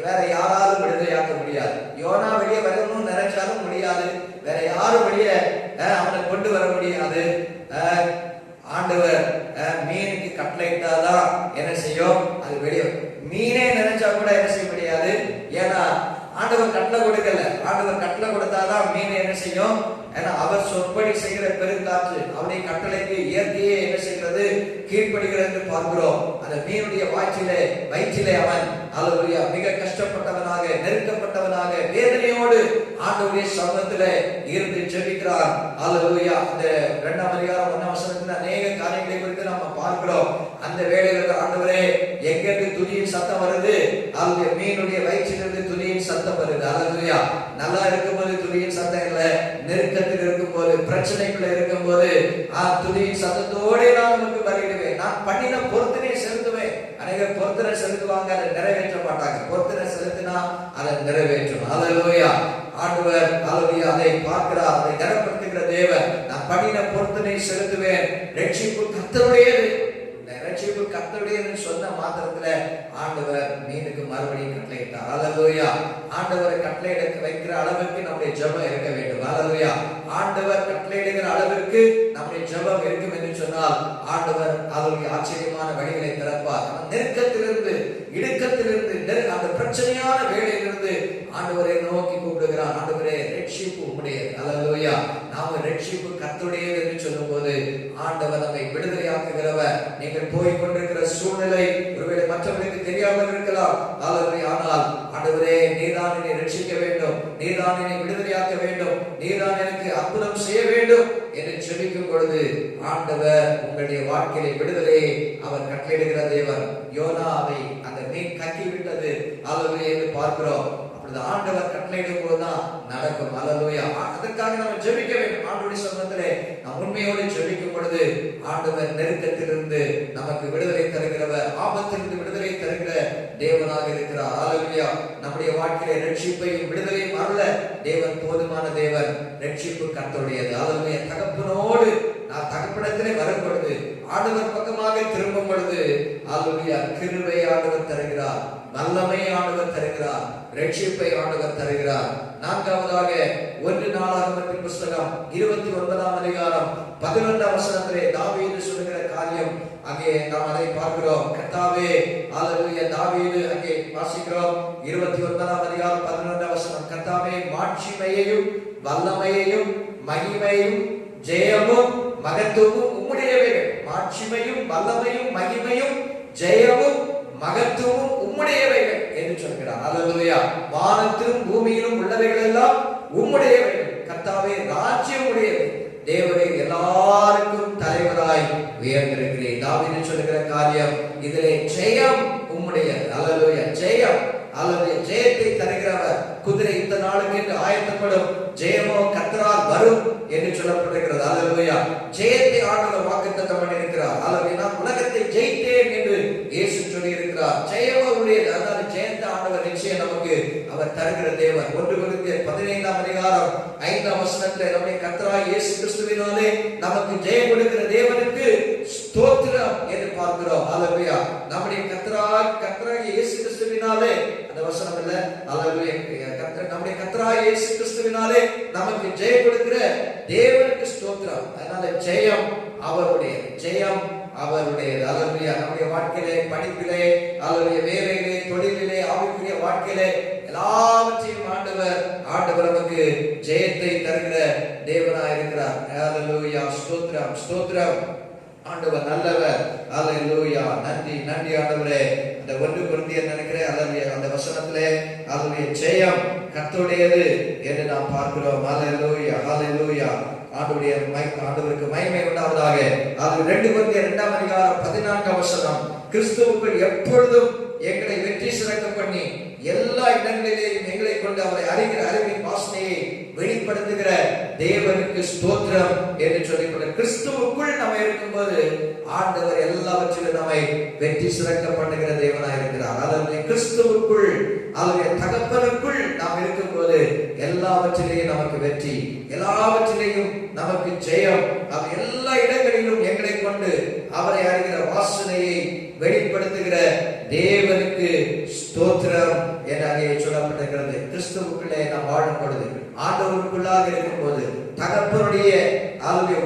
C: வேற யாராலும் விடுதலையாக்க முடியாது. யோனா வெளியே வரணும்னு நினைச்சாலும் முடியாது, வேற யாரும் வெளியே அவனை கொண்டு வர முடியாது. ஆண்டவர் மீனுக்கு கட்டளையிட்டாதான் என்ன செய்யும், அது வெளியே மீனே நினைச்சா கூட என்ன செய்ய முடியாது. ஏன்னா ஆண்டவர் கட்டளை கொடுக்கல, ஆண்டவர் கட்டளை கொடுத்தாதான் மீன் என்ன செய்யும். ஏன்னா அவர் சொற்படி செய்கிற பெருங்காற்று அவருடைய கட்டளைக்கு இயற்கையே என்ன செய்கிறது, கீழ்ப்படுகிறது என்று பார்க்கிறோம். அந்த மீனுடைய வயிற்றிலே அவன் அல்லேலூயா மிக கஷ்டப்பட்டவனாக, நெருக்கப்பட்டவனாக, வேதனையோடு ஆண்டவருடைய சமூகத்திலே இருந்து ஜெபிக்கிறான். அல்லேலூயா. அந்த 2ஆம் அதிகாரம் 1ஆம் வசனத்தில் அநேக காரியங்களை குறித்து நம்ம பார்க்கிறோம். அந்த வேளையில ஆண்டவரே எங்கிருந்து துதியின் சத்தம் வருது? அல்லேலூயா மீனுடைய வயிற்றிலிருந்து துதியின் சத்தம் வருது. அல்லேலூயா. நல்லா இருக்கும்போது துதியின் சத்தம் இல்லை, நெருக்கத்தில் இருக்கும்போது, பிரச்சனைக்குள்ள இருக்கும்போது துதியின் சத்தத்தோடு நான் உனக்கு பலியிடுவேன், நான் பண்ணின பொருத்தனையை செலுத்துவேன். அநேகர் பொருத்தனை செலுத்துவாங்க, அதை நிறைவேற்ற மாட்டாங்க. பொருத்தனை செலுத்தினா அதை நிறைவேற்றும். அல்லேலூயா. ஆண்டவர் அல்லேலூயா அதை பார்க்கிறார், அதை கனப்படுத்துகிற தேவன். நான் பண்ணின பொருத்தனை செலுத்துவேன், ரட்சிப்பு கர்த்தருடையது. ரட்சிப்பு கர்த்தருடையதுன்னு சொன்ன மாத்திரத்துல ஆண்டவர் மீனுக்கு மறுபடியும் கட்டளையிட்டார். அல்லேலூயா. ஆண்டவரை கட்டளையிட வைக்கிற அளவுக்கு நம்முடைய ஜெபம் இருக்க வேண்டும். அல்லேலூயா. ஆண்டவர் கட்டளையிடுகிற அளவிற்கு நம்முடைய ஜெபம் இருக்கும் என்று சொன்னால் ஆண்டவர் அவருடைய ஆச்சரியமான வழிகளை திறப்பார். நெருக்கத்திலிருந்து, இடுக்கத்திலிருந்து, அந்த பிரச்சனையான வேலையிலிருந்து ஆண்டவரை நோக்கி கூப்பிடுகிறான். ஆண்டவரே ரட்சிப்பு உம்முடையது. அல்லேலூயா. நாம ரட்சிப்பு கர்த்தருடையது என்று சொல்லும் போது ஆண்டவர் நம்மை விடுதலையாக்குகிறவர். நீங்கள் போய் கொண்டிருக்கிற சூழ்நிலை ஒருவேளை மற்றவர்களுக்கு தெரியாமல் இருக்கலாம். அல்லேலூயா. ஆனால் ஆண்டவரே நீதான் என்னை ரட்சிக்க வேண்டும், நீதான் என்னை விடுதலையாக்க வேண்டும், நீதான் எனக்கு அற்புதம் செய்ய வேண்டும் என்று ஜெபிக்கும் பொழுது ஆண்டவர் உங்களுடைய வாழ்க்கையை விடுதலையை அவர் கட்டளையிடுகிற தேவன். யோனாவை அந்த மீன் கக்கி விட்டது அல்லேலூயா என்று பார்க்கிறோம். ஆண்டவர் கட்டளையிடும் போதுதான் நடக்கும். அல்லேலூயா. அதற்காக நம்ம ஜெபிக்க வேண்டும். ஆண்டவருடைய சமூகத்திலே நாம் உண்மையோடு ஜெபிக்கும் பொழுது ஆண்டவர் நெருக்கத்திலிருந்து நமக்கு விடுதலை தருகிறவர், ஆபத்திலிருந்து விடுதலை தருகிற தேவனாக இருக்கிறார். அல்லேலூயா. நம்முடைய வாழ்க்கையிலே ரட்சிப்பையும் விடுதலையும் அருள தேவன் போதுமான தேவன். ரட்சிப்பு கர்த்தருடையது. அல்லேலூயா. தகப்பனோடு நான் தகப்பனத்திலே வரும் பொழுது, ஆண்டவர் பக்கமாக திரும்பும் பொழுது அல்லேலூயா கிருபை ஆண்டவர் தருகிறார், வல்லமை ஆண்டவர் தருகிறார், ரட்சிப்பை ஆண்டவர் தருகிறார். நான்காவதாக 1 நாளாகமத்தின் புஸ்தகம் 29ஆம் அதிகாரம் 11ஆம் வசனத்திலே தாவீது சொல்லுகிற காரியம் அங்கே நாம் அதை பார்க்கிறோம். கர்த்தாவே அல்லேலூயா. தாவீது அங்கே வாசிக்கிறோம் 29ஆம் அதிகாரம் 11ஆம் வசனம். கர்த்தாவே மாட்சிமையையும் வல்லமையையும் மகிமையும் ஜெயமும் மகத்துவமும் உம்முடையவைகள். மாட்சிமையும் வல்லமையும் மகிமையும் ஜெயமும் மகத்துவமும் உம்முடையவைகள் என்று சொல்கிறார். அல்லேலூயா. வானத்திலும் பூமியிலும் உள்ளவைகள் எல்லாம் உம்முடையவைகள். கர்த்தாவே, ராஜ்யம் உடையது. தேவரே, எல்லாருக்கும் தலைவராய் உயர்ந்திருக்கிறேன். தாவீது சொல்லுகிற காரியம் இதிலே ஜெயம் உம்முடையது. அல்லேலூயா. ஜெயம், அல்லேலூயா. ஜெயத்தை தருகிறவர். குதிரை இந்த நாளுக்கு என்று ஆயத்தப்படும், ஜெயமோ கர்த்தரால் வரும் என்று சொல்லப்பட்டிருக்கிறது. அல்லேலூயா. ஜெயத்தை ஆண்டவர் வாக்குத்தத்தம் பண்ணியிருக்கிறார். அல்லேலூயா. நான் உலகத்தை ஜெயித்தேன் என்று இயேசு சொல்லி இருக்கிறார். ஜெயம் அவருடையது. அதனால ஜெயத்தை ஆண்டவர் நிச்சயம் நமக்கு அவர் தருகிற தேவன். 1 கொரிந்தியர் 15ஆம் அதிகாரம் 5ஆம் வசனத்திலே நம்முடைய கர்த்தராகிய இயேசு கிறிஸ்துவினாலே நமக்கு ஜெயம் கொடுக்கிற தேவனுக்கு ஸ்தோத்திரம் என்று பார்க்கிறோம். அல்லேலூயா. நம்முடைய கர்த்தராகிய இயேசு கிறிஸ்துவினாலே, அந்த வசனம் இல்ல, அல்லேலூயா, நம்முடைய கர்த்தராகிய இயேசு கிறிஸ்துவினாலே நமக்கு ஜெயம் கொடுக்கிற தேவனுக்கு ஸ்தோத்திரம். அதனால ஜெயம் அவருடையது. ஜெயம் அவருடையது. அல்லேலூயா. நம்முடைய வாழ்க்கையிலே, படிப்பிலே, அல்லேலூயா, வேலையிலே, தொழிலிலே, ஆவிக்குரிய வாழ்க்கையிலே எல்லாவற்றையும் ஆண்டவர் நமக்கு ஜெயத்தை தருகிற தேவனாய் இருக்கிறார். அல்லேலூயா. ஸ்தோத்திரம், ஸ்தோத்திரம். ஆண்டவர் நல்லவர். அல்லேலூயா. நன்றி, நன்றி ஆண்டவரே. அந்த 1 கொரிந்தியர் நினைக்கிறேன், அல்லேலூயா, அந்த வசனத்திலே அல்லேலூயா ஜெயம் கர்த்தருடையது என்று நாம் பார்க்கிறோம். அல்லேலூயா, அல்லேலூயா. ஆண்டவருக்கு மகிமை உண்டாவதாக. அது 2 கொரிந்தியர் 2ஆம் அதிகாரம் 14ஆம் வசனம். கிறிஸ்துவுக்குள் எப்பொழுதும் எங்களை வெற்றி சிறக்க பண்ணி எல்லா இடங்களிலேயும் எங்களை கொண்டு அவரை அறிகிற அறிவின் வாசனையை வெளிப்படுத்துகிற தேவனுக்கு ஸ்தோத்திரம் என்று சொல்லிக்கொள்ள. கிறிஸ்துவுக்குள் நம்ம இருக்கும்போது ஆண்டவர் எல்லாவற்றிலும் நம்மை வெற்றி சிறக்க பண்ணுகிற தேவனாய் இருக்கிறார். அதாவது கிறிஸ்துவுக்குள், அவருடைய தகப்பனுக்குள் நாம் இருக்கும்போது எல்லாவற்றிலேயும் நமக்கு வெற்றி, எல்லாவற்றிலேயும் நமக்கு ஜெயம். அவர் எல்லா இடங்களிலும் எங்களை கொண்டு அவரை அறிகிற வாசனையை வெளிப்படுத்துகிற தேவனுக்கு ஸ்தோத்திரம் என்று அங்கே சொல்லப்பட்டிருக்கிறது. கிறிஸ்துவுக்குள்ளே நாம் வாழும் பொழுது, ஆண்டவருக்குள்ளாக இருக்கும் போது, தகப்பனுடைய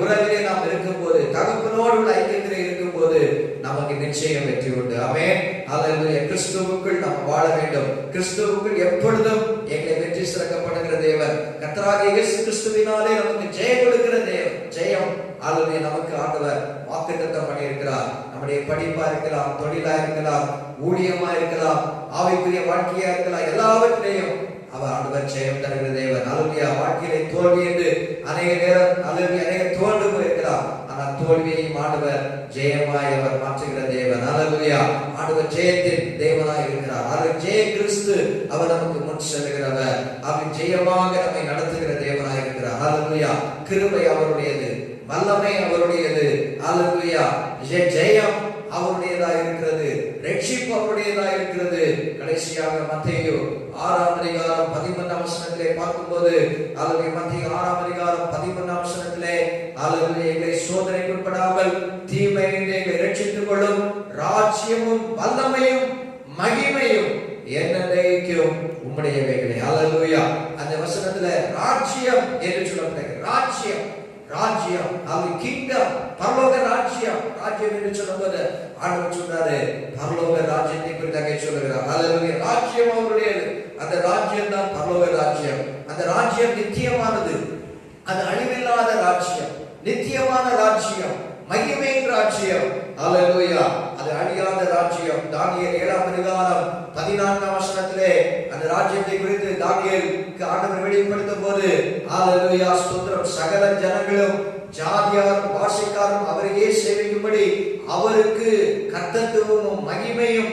C: உறவிலே நாம் இருக்கும் போது, தகப்பனோடு உள்ள ஐக்கியத்திலே இருக்கும் போது நமக்கு நிச்சயம் வெற்றி உண்டு. ஆமென். அல்லேலூயா. கிறிஸ்துவுக்குள் நாம் வாழ வேண்டும். கிறிஸ்துவுக்குள் எப்பொழுதும் எங்களை வெற்றி சிறக்கப்படுகிற தேவன். கர்த்தராகிய இயேசு கிறிஸ்துவினாலே நமக்கு ஜெயம் கொடுக்கிற தேவன். ஜெயம், அல்லேலூயா, நமக்கு ஆண்டவர் வாக்குத்தத்தம் பண்ணியிருக்கிறார். நம்முடைய படிப்பா இருக்கலாம், தொழிலா இருக்கலாம், ஊழியமா இருக்கலாம், ஆவிக்குரிய வாழ்க்கையா இருக்கலாம், எல்லாவற்றிலையும் அவர் ஆண்டவர் ஜெயம் தருகிற தேவன். அல்லேலூயா. வாழ்க்கையிலே தோல்வி என்று அநேக நேரம் அநேக தோல்வி போயிருக்கலாம். ஆனால் தோல்வியை ஆண்டவர் ஜெயமாய் அவர் மாற்றுகிற தேவன். அல்லேலூயா. ஆண்டவர் ஜெயத்தின் தேவனாய் இருக்கிறார். அவர் ஜெய கிறிஸ்து, அவர் நமக்கு முன் செல்கிறவர். அவர் ஜெயமாக நம்மை நடத்துகிற தேவனாய் இருக்கிறார். அல்லேலூயா. கிருபை அவருடையது, வல்லமை அவருடையது. அல்லேலூயா. ஜெயம் அவருடையதா இருக்கிறது, ரட்சிப்பு அவருடையதா இருக்கிறது. கடைசியாக மத்தேயு 6ஆம் அதிகாரம் 11ஆம் வசனத்திலே பார்க்கும்போது, அல்லேலூயா, மத்தேயு 6ஆம் அதிகாரம் 11ஆம் வசனத்திலே, அல்லேலூயா, எங்களை சோதனைக்கு உட்படாமல் தீமையிலிருந்து எங்களை ரட்சித்துக் கொள்ளும் ராஜ்யமும் வல்லமையும் மகிமையும் என்னென்றைக்கும் உம்முடையவைகளே. அல்லேலூயா. அந்த வசனத்திலே ராஜ்யம் என்று சொல்லப்பட்டிருக்கிறது. ராஜ்யம், ராஜ்யம், அது கிங்டம், பரலோக ராஜ்யம். ராஜ்யம் என்று சொல்லும்போது ஆண்டவர் சொல்றாரு, பரலோக ராஜ்யத்தை குறித்து சொல்லுகிறார். அல்லேலூயா. ராஜ்யம் அவருடையது. அந்த ராஜ்யம் தான் பரலோக ராஜ்யம். அந்த ராஜ்யம் நித்தியமானது, அது அழிவில்லாத ராஜ்யம், நித்தியமான ராஜ்யம், மகிமையின் ராஜ்யம். அல்லேலூயா. அது அழியாத ராஜ்யம். தானியேல் 7ஆம் அதிகாரம் 14ஆம் வசனத்திலே அந்த ராஜ்யத்தை குறித்து தானியேலுக்கு ஆண்டவர் வெளிப்படுத்தும் போது, அல்லேலூயா, ஸ்தோத்திரம், சகல ஜனங்களும் ஜாதியாரும் பாஷைக்காரும் அவரையே சேவிக்கும்படி அவருக்கு கர்த்தத்துவமும் மகிமையும்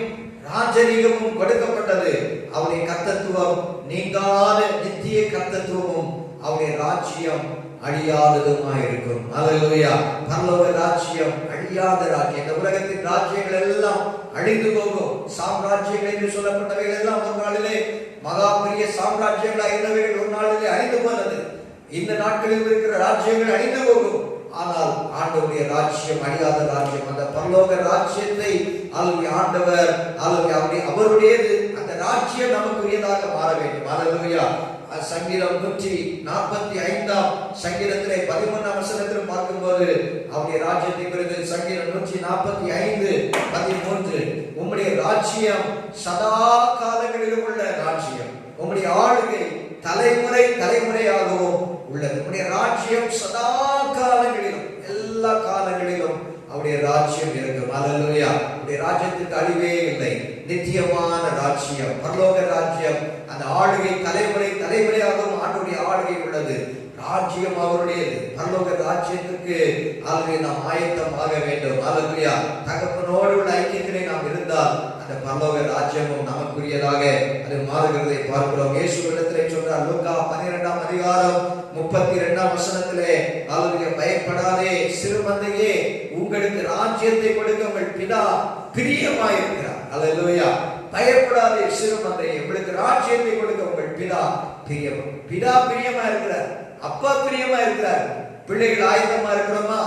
C: ராஜரீகமும் கொடுக்கப்பட்டது. அவருடைய கர்த்தத்துவம் நீங்காத நித்திய கர்த்தத்துவமும் அவருடைய ராஜ்யம் அழியாததுமாய் இருக்கும். அல்லேலூயா. பரலோக ராஜ்யம் அழியாத ராஜ்யம். இந்த உலகத்தின் ராஜ்யங்கள் எல்லாம் அழிந்து போகும். சாம்ராஜ்யங்கள் என்று சொல்லப்பட்டவைகள் எல்லாம் ஒரு நாளிலே மகா பெரிய சாம்ராஜ்யங்களா இருந்தவைகள் ஒரு நாளிலே அழிந்து போனது. இந்த நாட்களில் இருக்கிற ராஜ்யங்கள் அழிந்து போகும். ஆனால் ஆண்டவருடைய ராஜ்யம் அழியாத ராஜ்யம். அந்த பரலோக ராஜ்யத்தை ஆண்டவர் அவருடையது. அந்த ராஜ்யம் நமக்குரியதாக மாற வேண்டும். அல்லேலூயா. சங்கீதம் 145ஆம் சங்கீதத்திலே 11ஆம் வசனத்தில் பார்க்கும்போது அவருடைய ராஜ்யத்தை குறித்து சங்கீதம் 145:13, உம்முடைய ராஜ்யம் சதா காலங்களிலும் உள்ள ராஜ்யம், உம்முடைய ஆளுகை தலைமுறை தலைமுறையாகவும் உள்ளது. உம்முடைய ராஜ்யம் சதா காலங்களிலும், எல்லா காலங்களிலும் அவருடைய ராஜ்யம் இருக்கும். அல்லேலூயா. அவருடைய ராஜ்யத்துக்கு அழிவே இல்லை. நித்தியமான ராஜ்யம், பரலோக ராஜ்யம். அந்த ஆளுகை தலைமுறை தலைமுறையாகவும்
A: ஆண்டவருடைய ஆளுகை உள்ளது. ராஜ்யம் அவருடையது. பரலோக ராஜ்யத்துக்கு ஆளுகை நாம் ஆயத்தமாக வேண்டும். அல்லேலூயா. தகப்பனோடு உள்ள ஐக்கியத்திலே நாம் இருந்தால் அந்த பரலோக ராஜ்யமும் நமக்குரியதாக அது மாறுகிறதை பார்க்கிறோம். இயேசுவிடத்திலே சொன்னார் லூக்கா 12ஆம் அதிகாரம் 32ஆம் வசனத்திலே, அல்லேலூயா, பயப்படாதே சிறுமந்தையே, உங்களுக்கு ராஜ்யத்தை கொடுக்க உங்கள் பிதா பிரியமாயிருக்கிறார். அல்லேலூயா. பயப்படாதே சிறுமந்தையே, உங்களுக்கு ராஜ்யத்தை கொடுக்க உங்கள் பிதா பிரியமா இருக்கிறார். அப்பா பிரியமா இருக்கிறார். பிள்ளைகள் ஆயத்தமா இருக்கிறோமா?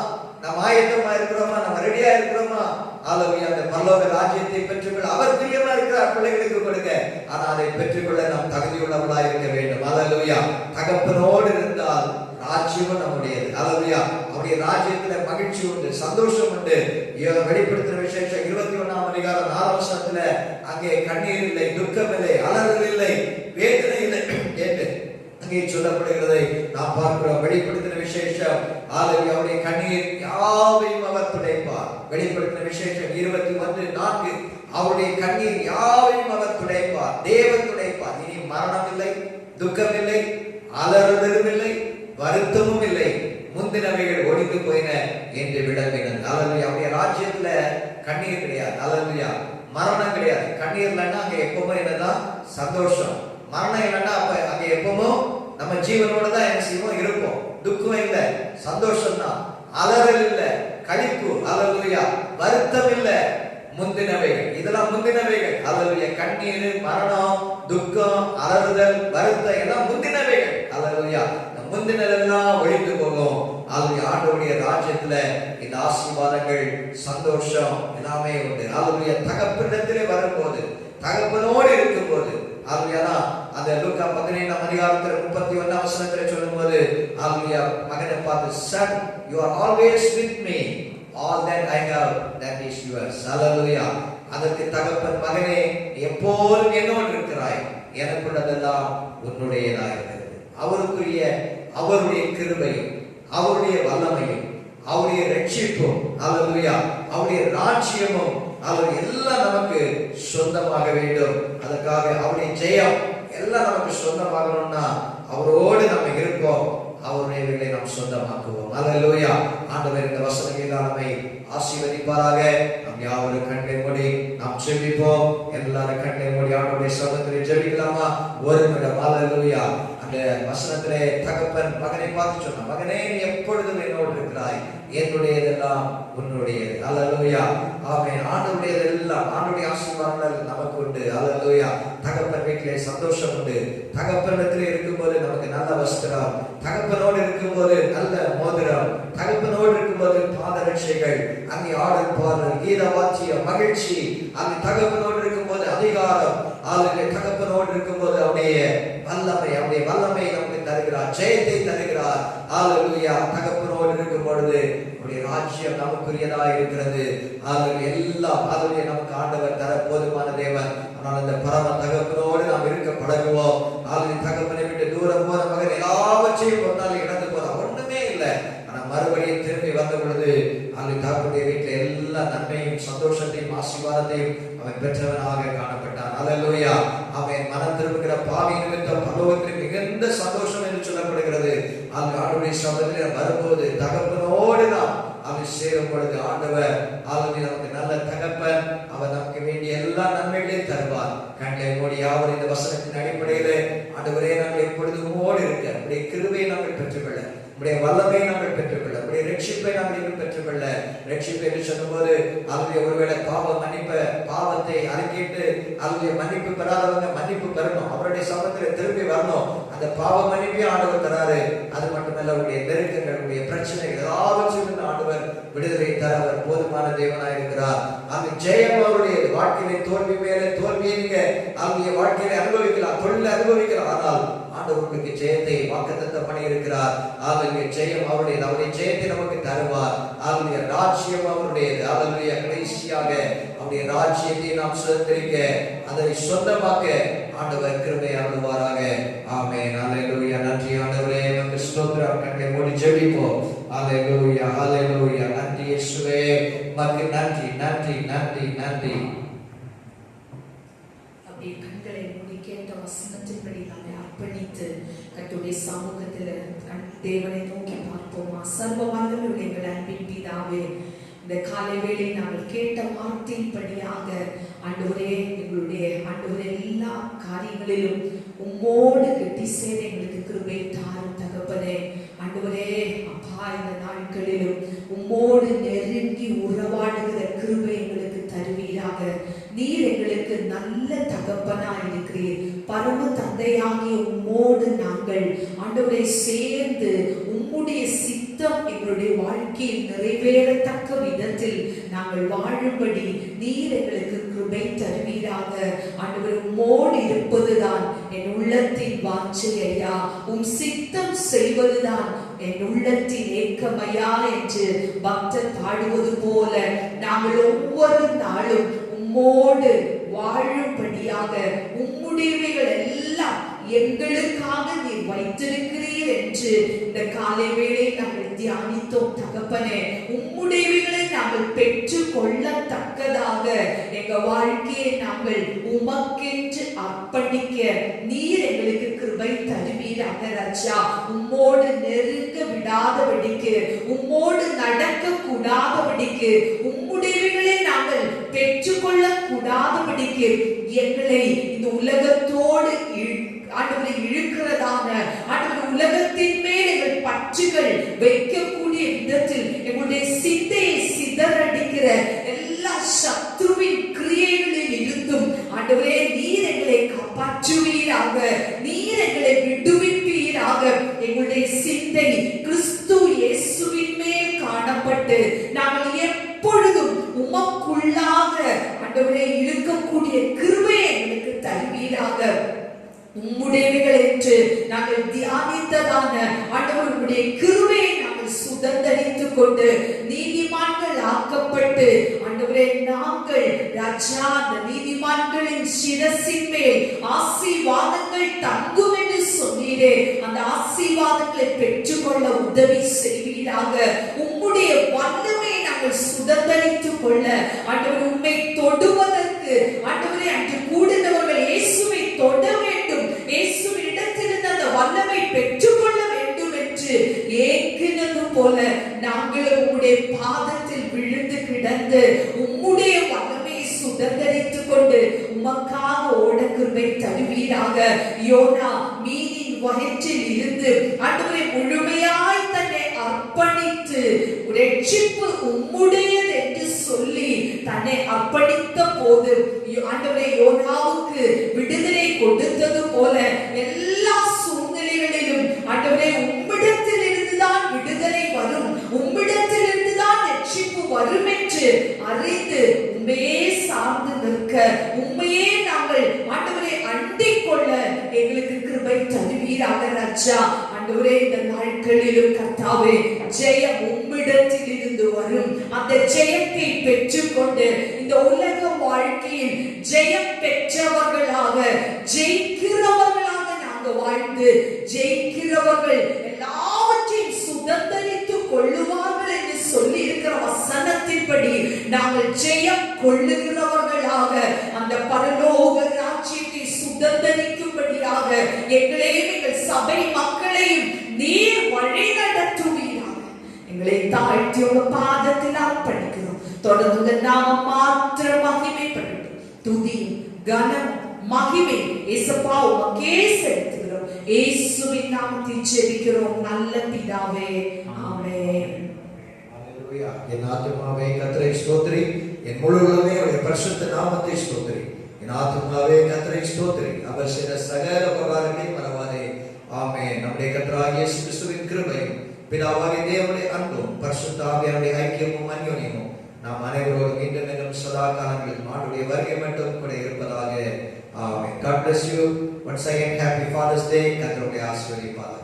A: நாம் ஆயத்தமா இருக்கிறோமா? நம்ம ரெடியா இருக்கிறோமா? அல்லேலூயா. அந்த பரலோக ராஜ்யத்தை பெற்றுக்கொள்ள அவர் பிரியமா இருக்கிறார். பிள்ளைகளுக்கு கொடுக்க, ஆனா அதை பெற்றுக்கொள்ள நாம் தகுதியுள்ளவர்களாக இருக்க வேண்டும். அல்லேலூயா. தகப்பனோடு இருந்தால் ராஜ்யமும் நம்முடையது. அல்லேலூயா. அவருடைய ராஜ்யத்துல மகிழ்ச்சி உண்டு, சந்தோஷம் உண்டு. வெளிப்படுத்தின விசேஷம் 21ஆம் அதிகாரம் 4ஆம் வசனத்துல அங்கே கண்ணீர் இல்லை, துக்கம் இல்லை, அலறல் இல்லை, வேதனை இல்லை என்று அங்கே சொல்லப்படுகிறதை நாம் பார்க்கிறோம். வெளிப்படுத்தின விசேஷம் அவருடைய கண்ணீர் யாவையும் அவர் துடைப்பார். வெளிப்படுத்தின விசேஷம் 21:4 அவருடைய கண்ணீர் யாவையும் அவர் துடைப்பார். தேவன் துடைப்பார். இனி மரணம் இல்லை, துக்கம் இல்லை, அலறுதலும் இல்லை, வருத்தமும் இல்லை, முந்தினவைகள் ஒழிந்து போயின என்று விளம்பினது. அல்லேலூயா. அவருடைய ராஜ்யத்துல கண்ணீர் கிடையாது. அல்லேலூயா. மரணம் கிடையாது. கண்ணீர் இல்லைன்னா அங்க எப்பவுமே என்னதான் சந்தோஷம். மரணம் இல்லைன்னா அப்ப அங்க எப்பவும் நம்ம ஜீவனோட தான் என்ன செய்வோம், இருப்போம். துக்கம் இல்லை, சந்தோஷம் தான். அலறல் இல்லை, களிப்பு. அல்லேலூயா. வருத்தம் இல்லை, முந்தினவைகள். இதெல்லாம் முந்தினவைகள். அல்லேலூயா. கண்ணீர், மரணம், துக்கம், அலறுதல், வருத்தம் எல்லாம் முந்தினவைகள். அல்லேலூயா. முந்தினதெல்லாம் ஒழிந்து போகும். அல்லேலூயா. ஆண்டவருடைய ராஜ்யத்துல இந்த ஆசீர்வாதங்கள், சந்தோஷம் எல்லாமே உண்டு. அல்லேலூயா. தகப்பனிடத்திலே வரும்போது, தகப்பனோடு இருக்கும்போது, அல்லேலூயா, அந்த லூக்கா 15ஆம் அதிகாரத்துல 31ஆம் வசனத்துல சொல்லும்போது, அல்லேலூயா, மகனை பார்த்து, son, you are always with me, all that I have, that is yours. அல்லேலூயா. அதற்கு தகப்பன், மகனே, எப்போதும் என்னோடு இருக்கிறாய், எனக்குள்ளதெல்லாம் உன்னுடையதாக இருக்கிறது. அவருக்குரிய அவருடைய கிருபையும் அவருடைய வல்லமையும் அவருடைய ரட்சிப்பும், அல்லேலூயா, அவருடைய ராஜ்யமும் எல்லாம் நமக்கு சொந்தமாக வேண்டும். அதற்காக அவருடைய ஜெயம் எல்லாம் நமக்கு சொந்தமாகணும்னா அவரோடு நம்ம இருப்போம், அவருடைய நாம் சொந்தமாக்குவோம். அல்லேலூயா. ஆண்டவர் இந்த வசனங்களை நம்மை ஆசீர்வதிப்பாராக. நாம் யாவரும் கண்ணை மூடி நாம் ஜெபிப்போம். எல்லாரும் கண்ணை மூடி ஆண்டவருடைய சமூகத்திலே ஜெபிக்கலாமா? ஒரு நிமிடம். அல்லேலூயா. அந்த வசனத்திலே தகப்பன் மகனை பார்த்து சொன்ன, மகனே, நீ எப்பொழுதும் என்னோடு இருக்கிறாய், என்னுடையதெல்லாம் உன்னுடையது. அல்லேலூயா. ஆமென். ஆண்டவருடையதெல்லாம், ஆண்டவருடைய ஆசீர்வாதங்கள் நமக்கு உண்டு. அல்லேலூயா. தகப்பன் வீட்டிலே சந்தோஷம் உண்டு. தகப்பனிடத்திலே இருக்கும்போது நமக்கு நல்ல வஸ்திரம், தகப்பனோடு இருக்கும்போது நல்ல மோதிரம், தகப்பனோடு இருக்கும்போது பாதரட்சைகள், அங்கே ஆடல் பாடல், கீத வாத்தியம், மகிழ்ச்சி. அங்கே தகப்பனோடு இருக்கும்போது அதிகாரம், அவருடைய தகப்பனோடு இருக்கும்போது அவருடைய வல்லமை, அவருடைய வல்லமை நமக்கு தருகிறார், ஜெயத்தை தருகிறார். அல்லேலூயா. தகப்பனோடு இருக்கும் பொழுது அவருடைய ராஜ்யம் நமக்குரியதா இருக்கிறது. எல்லாம் அதுவே நமக்கு ஆண்டவர் தர போதுமான தேவன். ஆனால் அந்த பரம தகப்பனோடு நாம் இருக்க பழகுவோம். தகப்பனை விட்டு தூரம் போற மகன் எல்லாவற்றையும் கொண்டாலும் இழந்து போற ஒண்ணுமே இல்லை. ஆனா மறுபடியும் திரும்பி வந்த பொழுது தகப்பனுடைய வீட்டுல எல்லா நன்மையும், சந்தோஷத்தையும், ஆசீர்வாதத்தையும் அவன் பெற்றவனாக காணப்பட்டான். அல்லேலூயா. அவன் மனம் திரும்புகிற பாவி நிமித்தம் பரலோகத்தில் மிகுந்த சந்தோஷம் என்று சொல்லப்படுகிறது. ஆண்டவருடைய சமூகத்தில் வரும்போது தகப்பனோடு நாம் அவன் சேரும் பொழுது ஆண்டவர் நமக்கு நல்ல தகப்பன், அவர் நமக்கு வேண்டிய எல்லா நன்மைகளையும் தருவார். கண்களை மூடி யாவர் இந்த வசனத்தின் அடிப்படையில ஆண்டவரே, நாங்கள் எப்பொழுதும் ஓடி இருக்க உடைய கிருபையை நாங்கள் பெற்றுக்கொள்ள, உடைய வல்லமையை நாங்கள் பெற்றுக்கொள்ள, உடைய ரட்சிப்பை நாங்கள் இன்னும் பெற்றுக்கொள்ள. ரட்சிப்பு என்று சொல்லும்போது அவருடைய ஒருவேளை பாவத்தை அறிக்கிட்டு அவருடைய மன்னிப்பு பெறாதவங்க மன்னிப்பு பெறணும், அவருடைய சமூகத்தில் திரும்பி வரணும். அந்த பாவ மன்னிப்பையும் ஆண்டவர் தராரு. அது மட்டுமல்ல, அவருடைய நெருக்கங்கள், உடைய பிரச்சனைகள் எல்லாவற்றிலிருந்து ஆண்டவர் விடுதலை தர அவர் போதுமான தேவனாய் இருக்கிறார். அந்த ஜெயம் அவருடைய வாழ்க்கையில தோல்வி மேலே தோல்வியை நீங்க அவருடைய வாழ்க்கையில அனுபவிக்கலாம், தொழில அனுபவிக்கலாம். ஆனால் ஆண்டவருக்கு ஜெயத்தை வாக்குத்தத்தம் பண்ணி இருக்கிறார். அவருடைய ஜெயம் அவருடையது, அவருடைய ஜெயத்தை நமக்கு தருவார். அவருடைய ராஜ்யம் அவருடையது. அவருடைய கடைசியாக அவருடைய ராஜ்யத்தை நாம் சுதந்திரிக்க, அதை சொந்தமாக்க ஆண்டவர் கிருபை அருள்வாராக. ஆமென். அல்லேலூயா. நன்றி ஆண்டவரே, உமக்கு ஸ்தோத்திரம். கண்களை மூடி ஜெபிப்போம். அல்லேலூயா, அல்லேலூயா. நன்றி இயேசுவே, உமக்கு நன்றி, நன்றி, நன்றி, நன்றி.
E: அப்படியே கண்களை மூடி கேட்ட வசனத்தின்படி நம்மை அர்ப்பணித்து கர்த்தருடைய சமூகத்தில் தேவனை நோக்கி பார்ப்போமா? சர்வ வல்லமையுள்ள எங்கள் அன்பின் பிதாவே, இந்த காலை வேளை நாங்கள் கேட்ட வார்த்தையின்படியாக ஆண்டவரே, எங்களுடைய ஆண்டவரே எல்லா காரியங்களிலும் உம்மோடு கெட்டி சேர எங்களுக்கு கிருபை தாரும் தகப்பனே. ஆண்டவரே அப்பா, இந்த நாட்களிலும் உம்மோடு நெருங்கி உறவாடுகிற கிருபை எங்களுக்கு தருவீராக. நீர் எங்களுக்கு நல்ல தகப்பனா இருக்கிறீர். பரம தந்தையாகிய உம்மோடு நாங்கள் ஆண்டவரை சேர்ந்து உம்முடைய சித்தம் எங்களுடைய வாழ்க்கையில் நிறைவேறத்தக்க விதத்தில் நாங்கள் வாழும்படி நீர் எங்களுக்கு கிருபை தருவீராக. ஆண்டவர், உம்மோடு இருப்பதுதான் என் உள்ளத்தின் வாஞ்சை ஐயா. உம் சித்தம் செய்வதுதான் என் உள்ளத்தின் ஏக்கமையா என்று பக்தர் பாடுவது போல நாங்கள் ஒவ்வொரு நாளும் உம்மோடு வாழும்படியாக உம்முடையவைகள் எல்லாம் எங்களுக்காக நீர் வைத்திருக்கிறீர் என்று இந்த காலை வேளை நாங்கள் தியானித்தோம் தகப்பனே. உம்முடையவைகளை நாங்கள் பெற்று கொள்ளத்தக்கதாக எங்க வாழ்க்கையை நாங்கள் உமக்கென்று அர்ப்பணிக்க நீர் எங்களுக்கு கிருபை தருவீராக ராஜா. உம்மோடு நெருங்க விடாதபடிக்கு, உம்மோடு நடக்க கூடாதபடிக்கு, உம்முடையவைகளை நாங்கள் பெற்றுக்கொள்ள கூடாதபடிக்கு எங்களை இந்த உலகத்தோடு ஆண்டவரை இழுக்கிறதான ஆண்டவர் உலகத்தின் மேல் எங்கள் பற்றுகள் வைக்கக்கூடிய விதத்தில் எங்களுடைய சிந்தையை சிதறடிக்கிற எல்லா சத்ருவின் கிரியைகளில் இருந்தும் ஆண்டவரே நீர் எங்களை காப்பாற்றுவீராக, நீர் எங்களை விடுவிப்பீராக. எங்களுடைய சிந்தை கிறிஸ்து இயேசுவின் மேல் காணப்பட்டு நாங்கள் எப்பொழுதும் உமக்குள்ளாக ஆண்டவரே இழுக்கக்கூடிய கிருபையை எங்களுக்கு தருவீராக. உம்முடையவைகள் என்று நாங்கள் தியானித்ததான ஆண்டவர் உம்முடைய கிருபையை நாங்கள் சுதந்தரித்துக் கொண்டு நீதிமான்கள் ஆக்கப்பட்டு ஆண்டவரே நாங்கள் ராஜா அந்த நீதிமான்களின் சிரசின் மேல் ஆசீர்வாதங்கள் தங்கும் என்று சொன்னீரே. அந்த ஆசீர்வாதங்களை பெற்றுக்கொள்ள உதவி செய்வீராக. உம்முடைய வல்லமை நாங்கள் சுதந்தரித்துக் கொள்ள ஆண்டவர் உம்மை தொடுவதற்கு ஆண்டவரே அன்று கூடினவர்கள் இயேசுவை தொட வேண்டும், இயேசுவின் இடத்திலிருந்து அந்த வல்லமை பெற்றுக்கொள்ள வேண்டும் என்று ஏங்கினது போல நாங்கள் உம்முடைய பாதத்தில் விழுந்து கிடந்து உம்முடைய வல்லமையை சுதந்தரித்துக் கொண்டு உமக்காக ஓட கிருபை தருவீராக. யோனா மீனின் வயிற்றில் இருந்து ஆண்டவரை முழுமையாய் தன்னை அர்ப்பணித்து ரட்சிப்பு உம்முடையது என்று சொல்லி தன்னை அர்ப்பணித்த போது ஆண்டவரே யோனாவுக்கு விடுதலை கொடுத்தது போல எல்லா சூழ்நிலைகளிலும் ஆண்டவரே உம்மிடத்தில் இருந்துதான் விடுதலை வரும், உம்மிடத்தில் இருந்துதான் ரட்சிப்பு வரும் என்று அறிந்து உண்மையே சார்ந்து நிற்க, உண்மையே நாங்கள் ஆண்டவரை அண்டிக் கொள்ள எங்களுக்கு கிருபை தருவீராக ராஜா. ஆண்டவரே இந்த நாட்களிலும் கர்த்தாவே ஜெயம் உம்மிடத்தில் இருந்து வரும். அந்த ஜெயத்தை பெற்றுக்கொண்டு இந்த உலக வாழ்க்கையில் ஜெயம் பெற்றவர்களாக ஜெயிக்கிறவர்களாக நாங்கள் வாழ்ந்து ஜெயிக்கிறவர்கள் எல்லாவற்றையும் சுதந்தரித்துக் கொள்ளுவார்கள் என்று சொல்லி இருக்கிற வசனத்தின்படி நாங்கள் ஜெயம் கொள்ளுகிறவர்களாக அந்த பரலோக ராஜ்யத்தை சுதந்தரிக்கும்படியாக எங்களையும் எங்கள் சபை மக்களையும் நீர் வழி நடத்துவீராக. எங்களை தாழ்த்தி உங்க பாதத்தில் அர்ப்பணிக்கிறோம். தொடர்ந்து நாம மாத்திரம் மகிமைப்படட்டும். துதி கனம் மகிமை இயேசுப்பா உமக்கே செலுத்துகிறோம். இயேசுவின் நாமத்தில் ஜெபிக்கிறோம் நல்ல பிதாவே, ஆமென்.
C: ஹalleluya. என் ஆத்துமாவே கர்த்தரை ஸ்தோத்திரி, என் முழு உள்ளமே அவருடைய பரிசுத்த நாமத்தை ஸ்தோத்திரி. என் ஆத்துமாவே கர்த்தரை ஸ்தோத்திரி, அவர் செய்த சகல உபகாரங்களையும் மறவாதே. ஆமென். நம்முடைய கர்த்தராகிய இயேசு கிறிஸ்துவின் கிருபையும் பிதாவாகிய தேவனுடைய அன்பும் பரிசுத்த ஆவியானவருடைய ஐக்கியமும் அன்யோன்யமும் நாம் அனைவரோடும் மீண்டும் மீண்டும் சதா காலங்களில் மாட்டுடைய வருகை மட்டும் கூட இருப்பதாக. Amen. God bless you. Once again, happy Father's Day. கர்த்தருடைய ஆசீர்வதிப்பாராக.